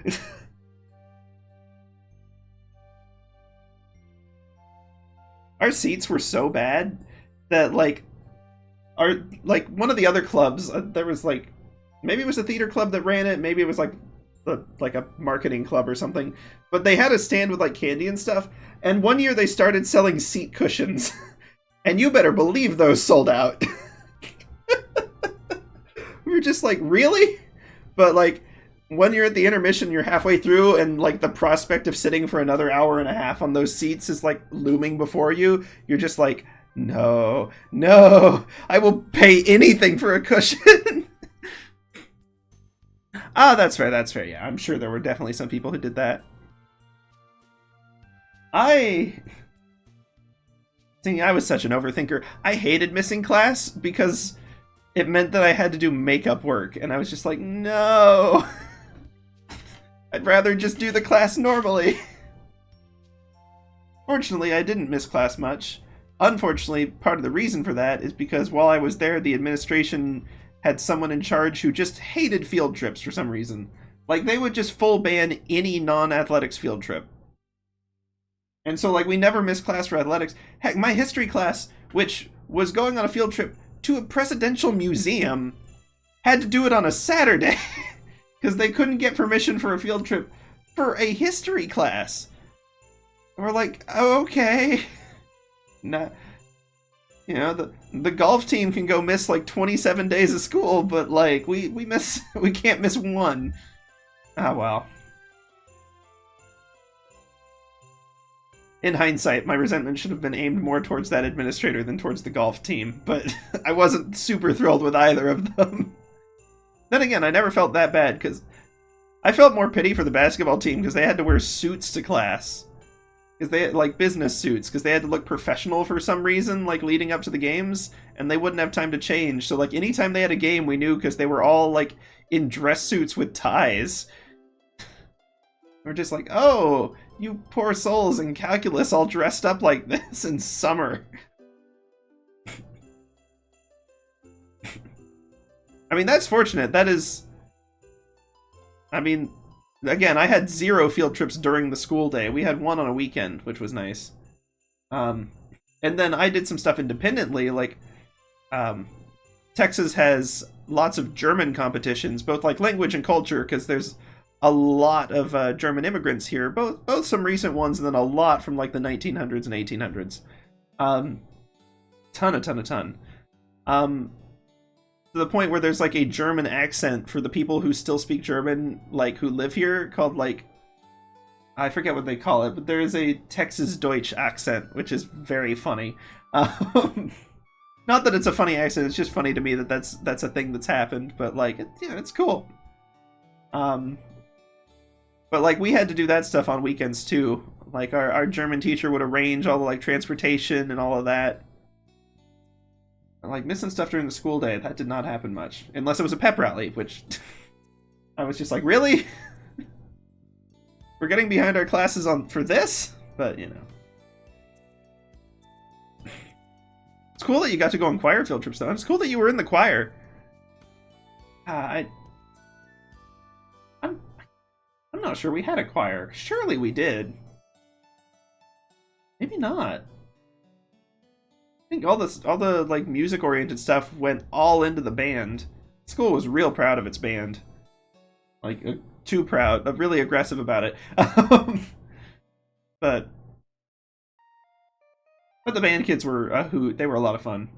[SPEAKER 1] Our seats were so bad that like one of the other clubs, there was like, maybe it was a theater club that ran it, maybe it was like a marketing club or something, but they had a stand with like candy and stuff, and one year they started selling seat cushions, and you better believe those sold out. We were just like, really? But like when you're at the intermission, you're halfway through, and like the prospect of sitting for another hour and a half on those seats is like looming before you, you're just like, no, no, I will pay anything for a cushion. Ah, that's fair, that's fair. Yeah, I'm sure there were definitely some people who did that. I was such an overthinker. I hated missing class because it meant that I had to do makeup work, and I was just like, no! I'd rather just do the class normally. Fortunately, I didn't miss class much. Unfortunately, part of the reason for that is because while I was there, the administration had someone in charge who just hated field trips for some reason. Like, they would just full ban any non-athletics field trip. And so, like, we never missed class for athletics. Heck, my history class, which was going on a field trip to a presidential museum, had to do it on a Saturday because they couldn't get permission for a field trip for a history class. And we're like, oh, okay. Nah. You know, the golf team can go miss like 27 days of school, but like we can't miss one. Ah, well. In hindsight, my resentment should have been aimed more towards that administrator than towards the golf team, but I wasn't super thrilled with either of them. Then again, I never felt that bad, because I felt more pity for the basketball team because they had to wear suits to class. Because they had, like, business suits, because they had to look professional for some reason, like, leading up to the games, and they wouldn't have time to change. So, like, anytime they had a game, we knew, because they were all, like, in dress suits with ties. We're just like, oh, you poor souls in calculus all dressed up like this in summer. I mean, that's fortunate. That is... I mean, again, I had 0 field trips during the school day. We had 1 on a weekend, which was nice. And then I did some stuff independently, like... Texas has lots of German competitions, both like language and culture, because there's a lot of German immigrants here, both some recent ones and then a lot from like the 1900s and 1800s. Ton. To the point where there's like a German accent for the people who still speak German, like who live here, called like, I forget what they call it, but there is a Texas Deutsch accent, which is very funny. Not that it's a funny accent, it's just funny to me that that's a thing that's happened, but like, yeah, it's cool. But like, we had to do that stuff on weekends too. Like, our German teacher would arrange all the like transportation and all of that. Like, missing stuff during the school day, that did not happen much. Unless it was a pep rally, which I was just like, really? We're getting behind our classes for this? But, you know. It's cool that you got to go on choir field trips, though. It's cool that you were in the choir. I'm not sure we had a choir. Surely we did. Maybe not. I think all the like music-oriented stuff went all into the band. School was real proud of its band. Like, too proud, really aggressive about it. But the band kids were a hoot. They were a lot of fun.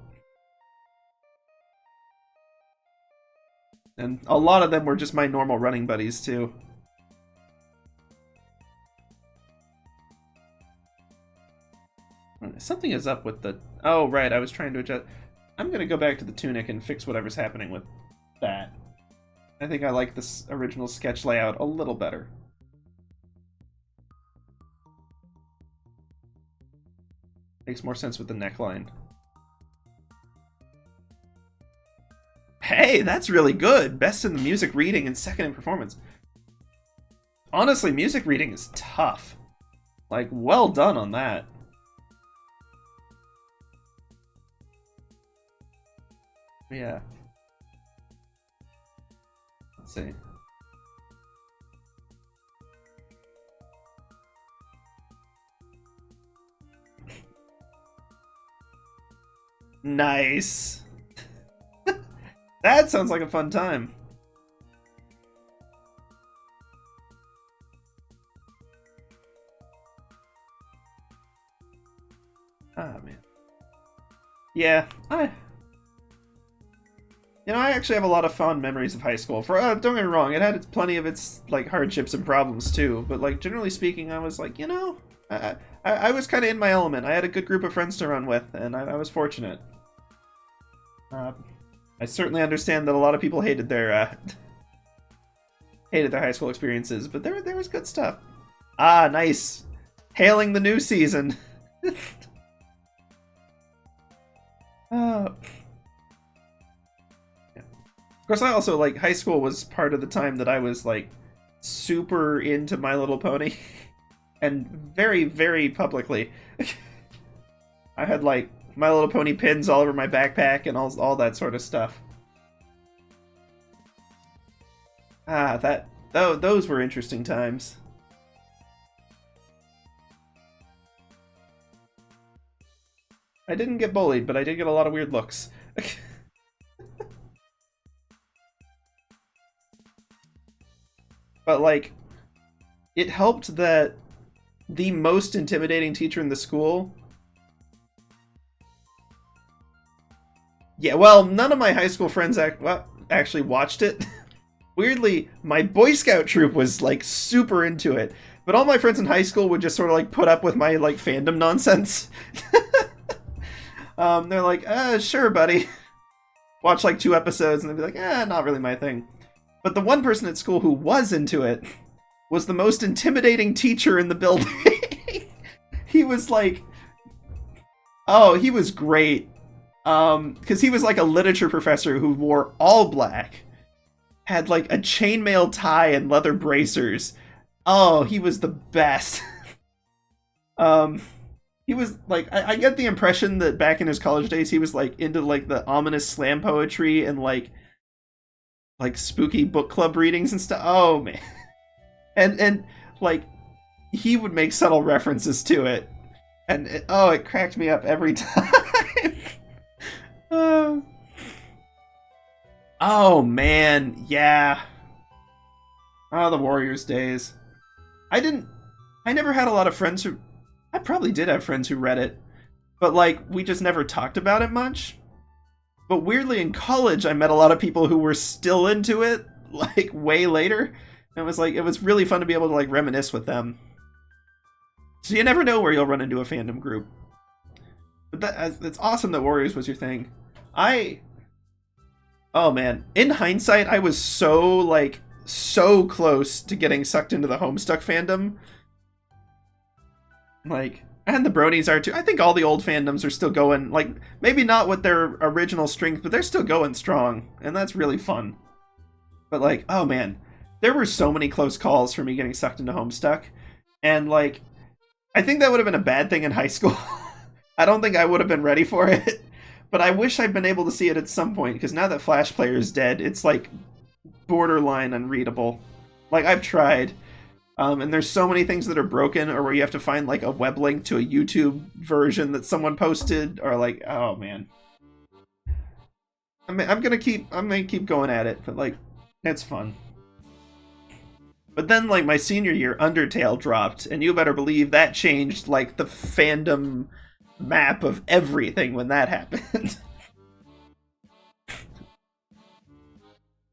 [SPEAKER 1] And a lot of them were just my normal running buddies, too. Something is up with the... Oh, right, I was trying to adjust... I'm going to go back to the tunic and fix whatever's happening with that. I think I like this original sketch layout a little better. Makes more sense with the neckline. Hey, that's really good! Best in the music reading and second in performance. Honestly, music reading is tough. Like, well done on that. Yeah. Let's see. Nice. That sounds like a fun time. Ah, man. Yeah, you know, I actually have a lot of fond memories of high school. Don't get me wrong, it had plenty of its like hardships and problems too. But like, generally speaking, I was like, you know, I was kind of in my element. I had a good group of friends to run with, and I was fortunate. I certainly understand that a lot of people hated their high school experiences, but there was good stuff. Ah, nice, hailing the new season. Of course, I also, like, high school was part of the time that I was, like, super into My Little Pony. And very, very publicly. I had, like, My Little Pony pins all over my backpack and all that sort of stuff. Those were interesting times. I didn't get bullied, but I did get a lot of weird looks. But, like, it helped that the most intimidating teacher in the school... Yeah, well, none of my high school friends actually watched it. Weirdly, my Boy Scout troop was, like, super into it. But all my friends in high school would just sort of, like, put up with my, like, fandom nonsense. They're like, sure, buddy. Watch, like, 2 episodes, and they'd be like, not really my thing. But the one person at school who was into it was the most intimidating teacher in the building. He was like... Oh, he was great. Because he was like a literature professor who wore all black. Had like a chainmail tie and leather bracers. Oh, he was the best. He was like... I get the impression that back in his college days, he was like into like the ominous slam poetry and like spooky book club readings and stuff. Oh man. And like he would make subtle references to it. And it cracked me up every time. Oh man, yeah. Oh, the Warriors days. I never had a lot of friends who... I probably did have friends who read it, but like we just never talked about it much. But weirdly, in college, I met a lot of people who were still into it, like, way later. And it was really fun to be able to, like, reminisce with them. So you never know where you'll run into a fandom group. But it's awesome that Warriors was your thing. Oh, man. In hindsight, I was so close to getting sucked into the Homestuck fandom. Like... And the Bronies are too. I think all the old fandoms are still going, like, maybe not with their original strength, but they're still going strong. And that's really fun. But, like, oh man. There were so many close calls for me getting sucked into Homestuck. And, like, I think that would have been a bad thing in high school. I don't think I would have been ready for it. But I wish I'd been able to see it at some point, because now that Flash Player is dead, it's, like, borderline unreadable. Like, I've tried. And there's so many things that are broken, or where you have to find like a web link to a YouTube version that someone posted, or like, oh man. I mean, I'm gonna keep going at it, but like, it's fun. But then like my senior year, Undertale dropped, and you better believe that changed like the fandom map of everything when that happened.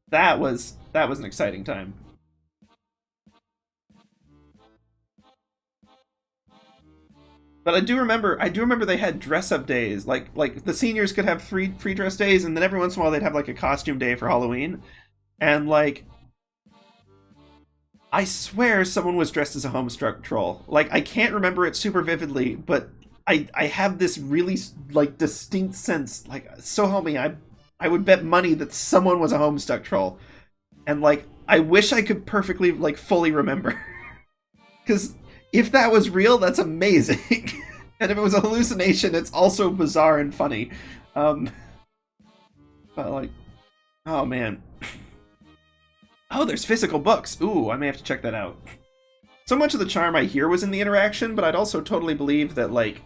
[SPEAKER 1] That was an exciting time. But I do remember they had dress-up days. Like the seniors could have free dress days, and then every once in a while they'd have like a costume day for Halloween. And like, I swear someone was dressed as a Homestuck troll. Like, I can't remember it super vividly, but I have this really like distinct sense, like, so help me, I would bet money that someone was a Homestuck troll. And like, I wish I could perfectly like fully remember. Because if that was real, that's amazing. And if it was a hallucination, it's also bizarre and funny. But like, oh man. Oh, there's physical books. Ooh, I may have to check that out. So much of the charm I hear was in the interaction, but I'd also totally believe that like,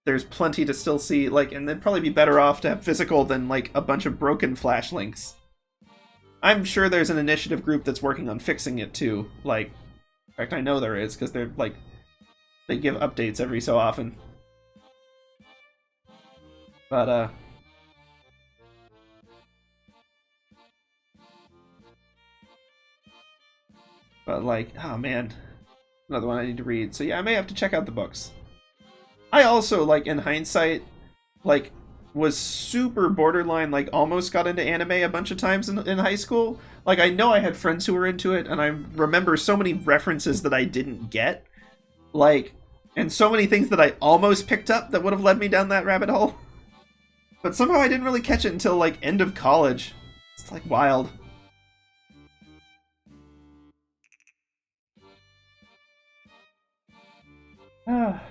[SPEAKER 1] there's plenty to still see, like, and they'd probably be better off to have physical than like a bunch of broken flash links. I'm sure there's an initiative group that's working on fixing it too, like, in fact, I know there is, because they're, like, they give updates every so often. But, like, oh man, another one I need to read. So yeah, I may have to check out the books. I also, like, in hindsight, like, was super borderline, like, almost got into anime a bunch of times in high school. Like, I know I had friends who were into it, and I remember so many references that I didn't get. Like, and so many things that I almost picked up that would have led me down that rabbit hole. But somehow I didn't really catch it until, like, end of college. It's like wild. That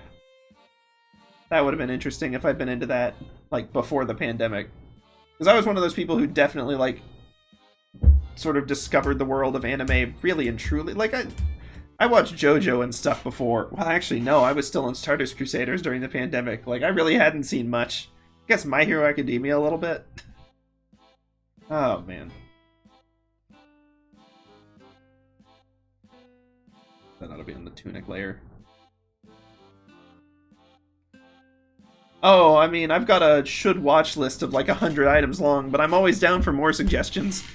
[SPEAKER 1] would have been interesting if I'd been into that, like, before the pandemic. Because I was one of those people who definitely, like, sort of discovered the world of anime really and truly. Like, I watched JoJo and stuff before. Well, actually, no, I was still in Stardust Crusaders during the pandemic. Like, I really hadn't seen much. I guess My Hero Academia a little bit. Oh, man. That ought to be on the tunic layer. Oh, I mean, I've got a should-watch list of like 100 items long, but I'm always down for more suggestions.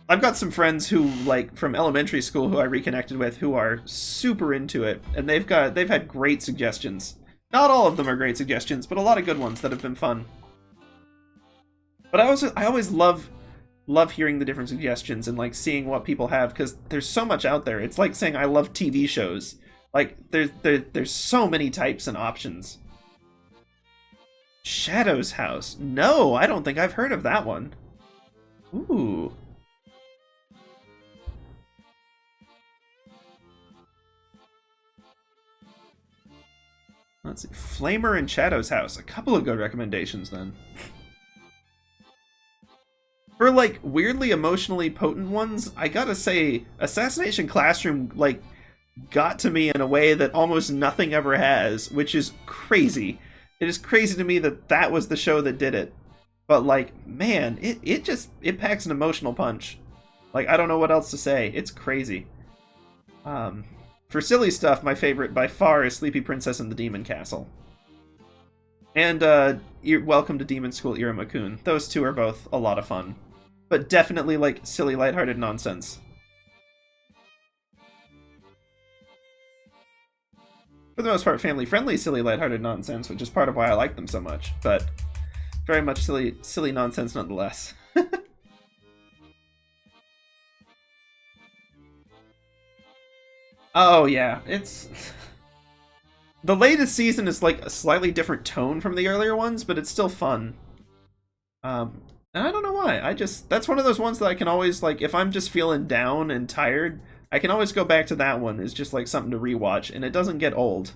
[SPEAKER 1] I've got some friends who, like, from elementary school who I reconnected with who are super into it, and they've had great suggestions. Not all of them are great suggestions, but a lot of good ones that have been fun. But I always love hearing the different suggestions and, like, seeing what people have, because there's so much out there. It's like saying I love TV shows. Like, there's so many types and options. Shadow's House. No, I don't think I've heard of that one. Ooh. Let's see. Flamer and Shadow's House. A couple of good recommendations, then. For, like, weirdly emotionally potent ones, I gotta say, Assassination Classroom, like, got to me in a way that almost nothing ever has, which is crazy. It is crazy to me that that was the show that did it. But, like, man, it packs an emotional punch. Like, I don't know what else to say. It's crazy. For silly stuff, my favorite by far is Sleepy Princess and the Demon Castle. And Welcome to Demon School, Iruma-kun. Those two are both a lot of fun. But definitely, like, silly, lighthearted nonsense. For the most part, family-friendly, silly, lighthearted nonsense, which is part of why I like them so much. But very much silly nonsense nonetheless. Oh, yeah. It's... The latest season is, like, a slightly different tone from the earlier ones, but it's still fun. And I don't know why. That's one of those ones that I can always, like, if I'm just feeling down and tired, I can always go back to that one. It's just, like, something to rewatch, and it doesn't get old.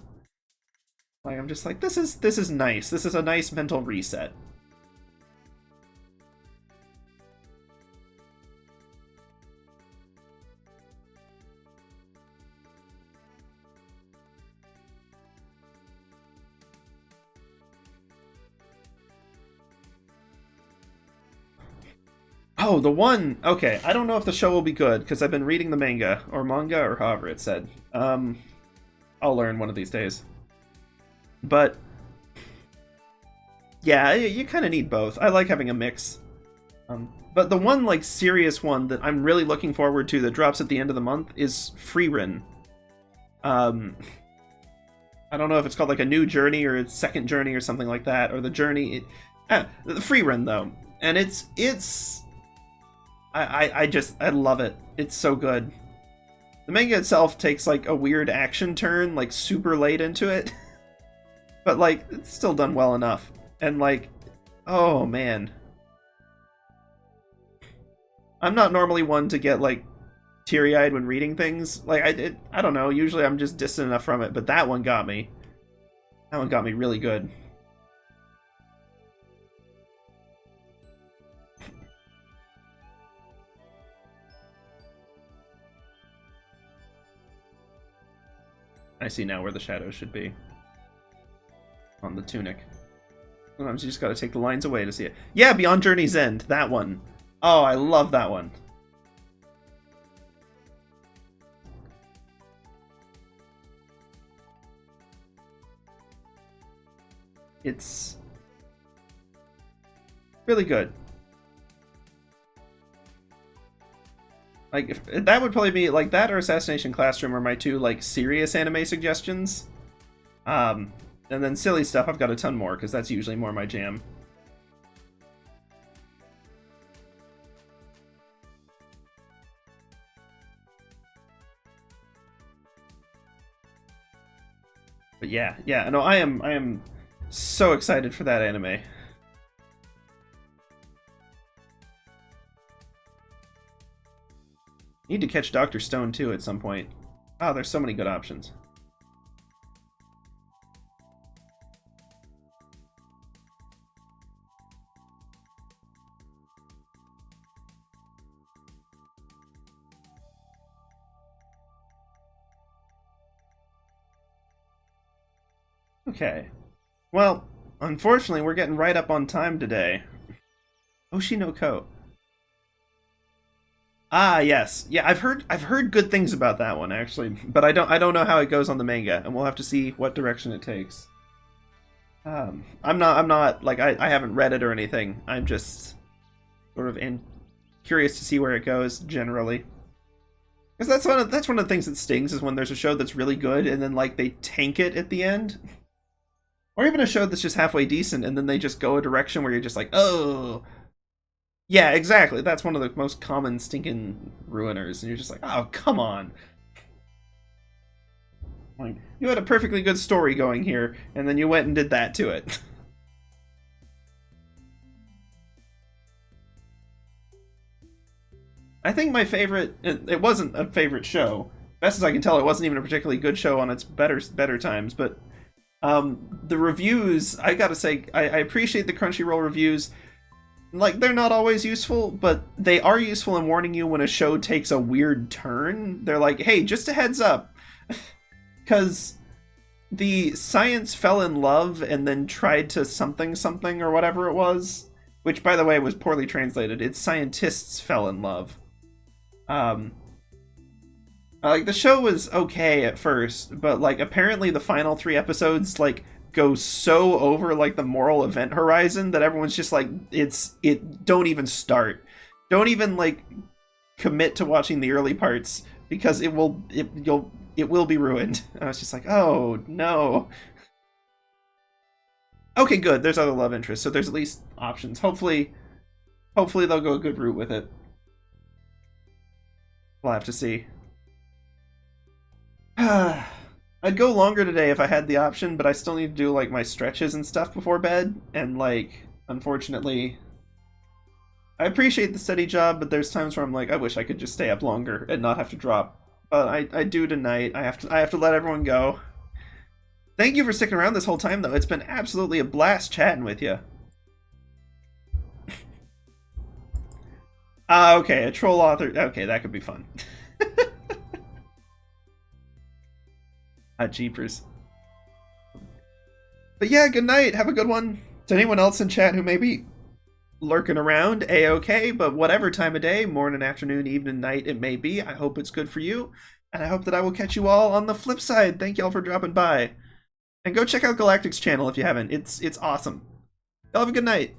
[SPEAKER 1] Like, I'm just like, this is nice. This is a nice mental reset. Oh, the one... Okay, I don't know if the show will be good, because I've been reading the manga, or however it said. I'll learn one of these days. But... yeah, you kind of need both. I like having a mix. But the one, like, serious one that I'm really looking forward to that drops at the end of the month is Frieren. I don't know if it's called, like, a new journey or a second journey or something like that, or the journey... the Frieren, though. And it's... I love it. It's so good. The manga itself takes, like, a weird action turn, like, super late into it. But, like, it's still done well enough. And, like, oh, man. I'm not normally one to get, like, teary-eyed when reading things. Like, I don't know, usually I'm just distant enough from it, but that one got me. That one got me really good. I see now where the shadows should be. On the tunic. Sometimes you just gotta take the lines away to see it. Yeah, Beyond Journey's End. That one. Oh, I love that one. It's really good. Like, that would probably be, like, that or Assassination Classroom are my two, like, serious anime suggestions. And then silly stuff, I've got a ton more, because that's usually more my jam. But yeah, no, I am so excited for that anime. Need to catch Dr. Stone too at some point. Oh, there's so many good options. Okay. Well, unfortunately, we're getting right up on time today. Oshi no Ko. Ah, yes. Yeah, I've heard good things about that one actually, but I don't know how it goes on the manga, and we'll have to see what direction it takes. I'm not like I haven't read it or anything. I'm just sort of curious to see where it goes generally. Because that's one of the things that stings is when there's a show that's really good and then like they tank it at the end. Or even a show that's just halfway decent and then they just go a direction where you're just like, oh. Yeah, exactly. That's one of the most common stinking ruiners. And you're just like, oh, come on. Like, you had a perfectly good story going here, and then you went and did that to it. I think my favorite, it wasn't a favorite show. Best as I can tell, it wasn't even a particularly good show on its better times, but the reviews, I gotta say, I appreciate the Crunchyroll reviews. Like, they're not always useful, but they are useful in warning you when a show takes a weird turn. They're like, hey, just a heads up. Because the science fell in love and then tried to something or whatever it was, which, by the way, was poorly translated. It's scientists fell in love. Like, the show was okay at first, but, like, apparently the final 3 episodes, like, go so over, like, the moral event horizon that everyone's just like, don't even start. Don't even, like, commit to watching the early parts, because it will be ruined. I was just like, oh, no. Okay, good. There's other love interests, so there's at least options. Hopefully they'll go a good route with it. We'll have to see. I'd go longer today if I had the option, but I still need to do, like, my stretches and stuff before bed, and, like, unfortunately, I appreciate the steady job, but there's times where I'm like, I wish I could just stay up longer and not have to drop. But I do tonight. I have to let everyone go. Thank you for sticking around this whole time, though. It's been absolutely a blast chatting with you. Okay, a troll author. Okay, that could be fun. Jeepers. But yeah, good night. Have a good one. To anyone else in chat who may be lurking around, A-okay, but whatever time of day, morning, afternoon, evening, night it may be, I hope it's good for you, and I hope that I will catch you all on the flip side. Thank y'all for dropping by. And go check out Galactic's channel if you haven't. It's awesome. Y'all have a good night.